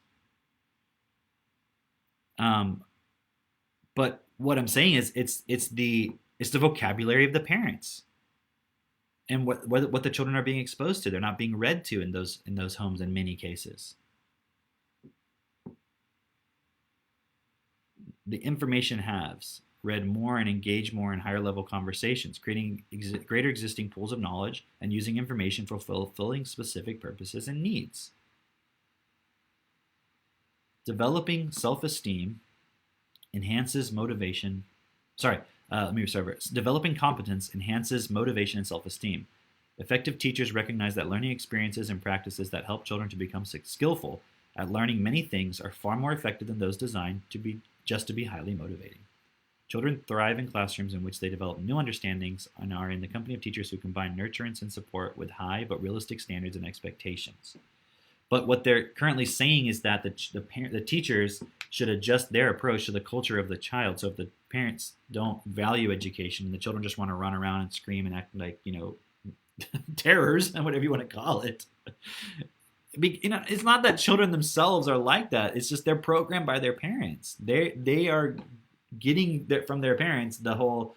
But what I'm saying is it's the vocabulary of the parents and what the children are being exposed to. They're not being read to in those homes in many cases. The information halves read more and engage more in higher level conversations, creating greater existing pools of knowledge and using information for fulfilling specific purposes and needs. Developing self-esteem enhances motivation. Developing competence enhances motivation and self-esteem. Effective teachers recognize that learning experiences and practices that help children to become skillful at learning many things are far more effective than those designed to be highly motivating. Children thrive in classrooms in which they develop new understandings and are in the company of teachers who combine nurturance and support with high but realistic standards and expectations. But what they're currently saying is that the teachers should adjust their approach to the culture of the child. So if the parents don't value education and the children just want to run around and scream and act like, terrors and whatever you want to call it, it's not that children themselves are like that. It's just they're programmed by their parents. They are getting from their parents the whole,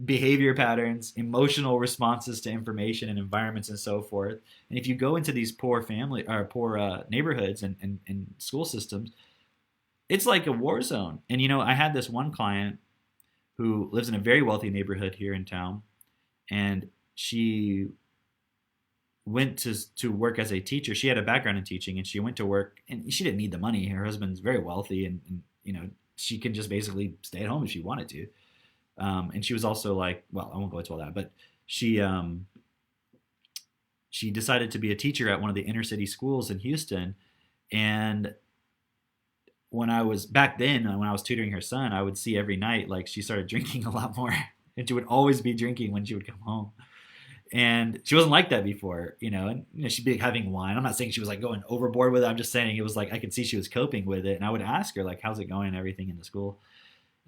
behavior patterns, emotional responses to information and environments and so forth. And if you go into these poor neighborhoods and school systems, It's like a war zone. And I had this one client who lives in a very wealthy neighborhood here in town, and she went to work as a teacher. She had a background in teaching, and she went to work, and she didn't need the money. Her husband's very wealthy, and she can just basically stay at home if she wanted to. And she was also like, well, I won't go into all that, but she decided to be a teacher at one of the inner city schools in Houston. And when I was back then, when I was tutoring her son, I would see every night like she started drinking a lot more, and she would always be drinking when she would come home. And she wasn't like that before, and she'd be having wine. I'm not saying she was like going overboard with it. I'm just saying it was like I could see she was coping with it. And I would ask her like, how's it going and everything in the school?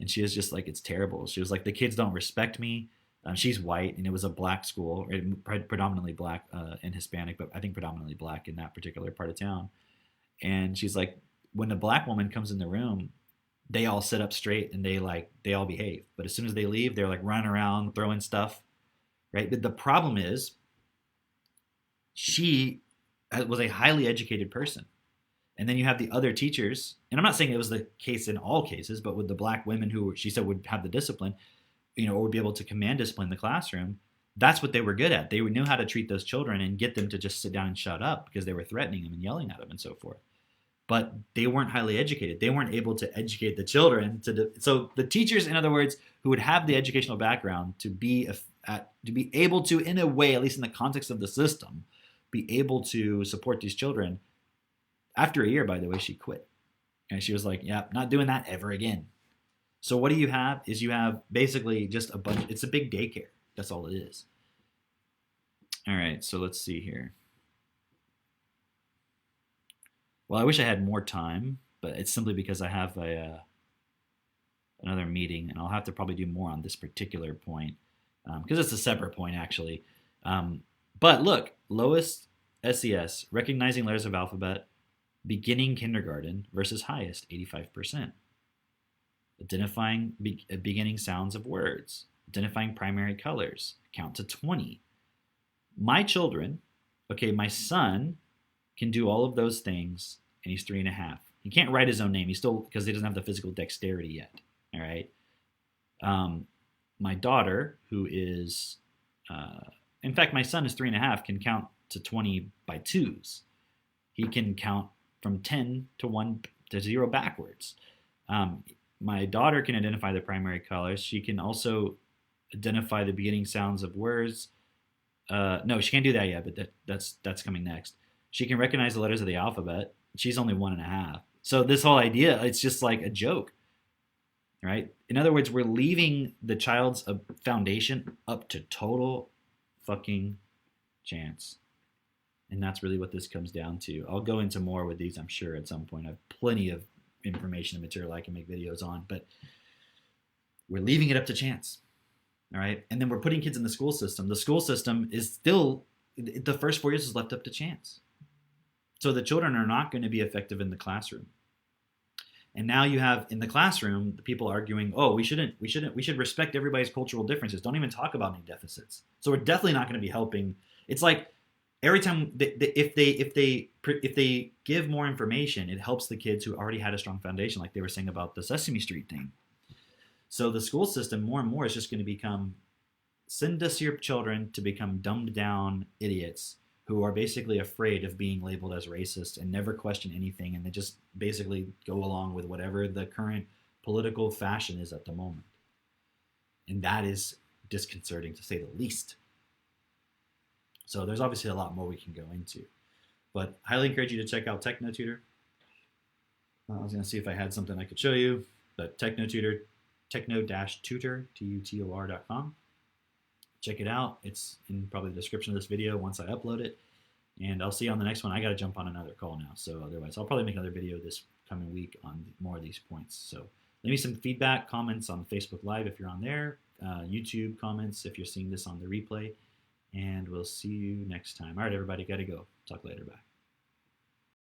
And she was just like, it's terrible. She was like, the kids don't respect me. She's white, and it was a black school, predominantly black and Hispanic, but I think predominantly black in that particular part of town. And she's like, when a black woman comes in the room, they all sit up straight and they all behave. But as soon as they leave, they're like running around, throwing stuff, right? But the problem is, she was a highly educated person. And then you have the other teachers, and I'm not saying it was the case in all cases, but with the black women who she said would have the discipline, or would be able to command discipline in the classroom, that's what they were good at. They knew how to treat those children and get them to just sit down and shut up because they were threatening them and yelling at them and so forth. But they weren't highly educated. They weren't able to educate the children. So the teachers, in other words, who would have the educational background to be able to, in a way, at least in the context of the system, be able to support these children. After a year, by the way, she quit. And she was like, yeah, not doing that ever again. So what do you have is you have basically just a bunch. It's a big daycare. That's all it is. All right, so let's see here. Well, I wish I had more time, but it's simply because I have another meeting, and I'll have to probably do more on this particular point because it's a separate point, actually. But look, lowest SES, recognizing letters of alphabet, beginning kindergarten versus highest, 85%. Identifying beginning sounds of words, identifying primary colors, count to 20. My children, my son can do all of those things, and he's 3.5. He can't write his own name. He's still, because he doesn't have the physical dexterity yet. All right. My daughter, who is, in fact, my son is 3.5, can count to 20 by twos. He can count from 10 to 1 to 0 backwards. My daughter can identify the primary colors. She can also identify the beginning sounds of words. No, she can't do that yet, but that's coming next. She can recognize the letters of the alphabet. She's only 1.5. So this whole idea, it's just like a joke, right? In other words, we're leaving the child's foundation up to total fucking chance. And that's really what this comes down to. I'll go into more with these, I'm sure, at some point. I have plenty of information and material I can make videos on, but we're leaving it up to chance. All right. And then we're putting kids in the school system. The school system is still, the first 4 years is left up to chance. So the children are not going to be effective in the classroom. And now you have in the classroom, the people arguing, oh, we should respect everybody's cultural differences. Don't even talk about any deficits. So we're definitely not going to be helping. It's like every time if they give more information, it helps the kids who already had a strong foundation, like they were saying about the Sesame Street thing. So the school system more and more is just going to become, send us your children to become dumbed down idiots who are basically afraid of being labeled as racist and never question anything, and they just basically go along with whatever the current political fashion is at the moment. And that is disconcerting, to say the least. So there's obviously a lot more we can go into. But I highly encourage you to check out TechnoTutor. I was going to see if I had something I could show you, but TechnoTutor, techno-tutor, tutor.com. Check it out. It's in probably the description of this video once I upload it. And I'll see you on the next one. I got to jump on another call now. So otherwise, I'll probably make another video this coming week on more of these points. So leave me some feedback, comments on Facebook Live if you're on there, YouTube comments if you're seeing this on the replay. And we'll see you next time. All right, everybody, got to go. Talk later. Bye.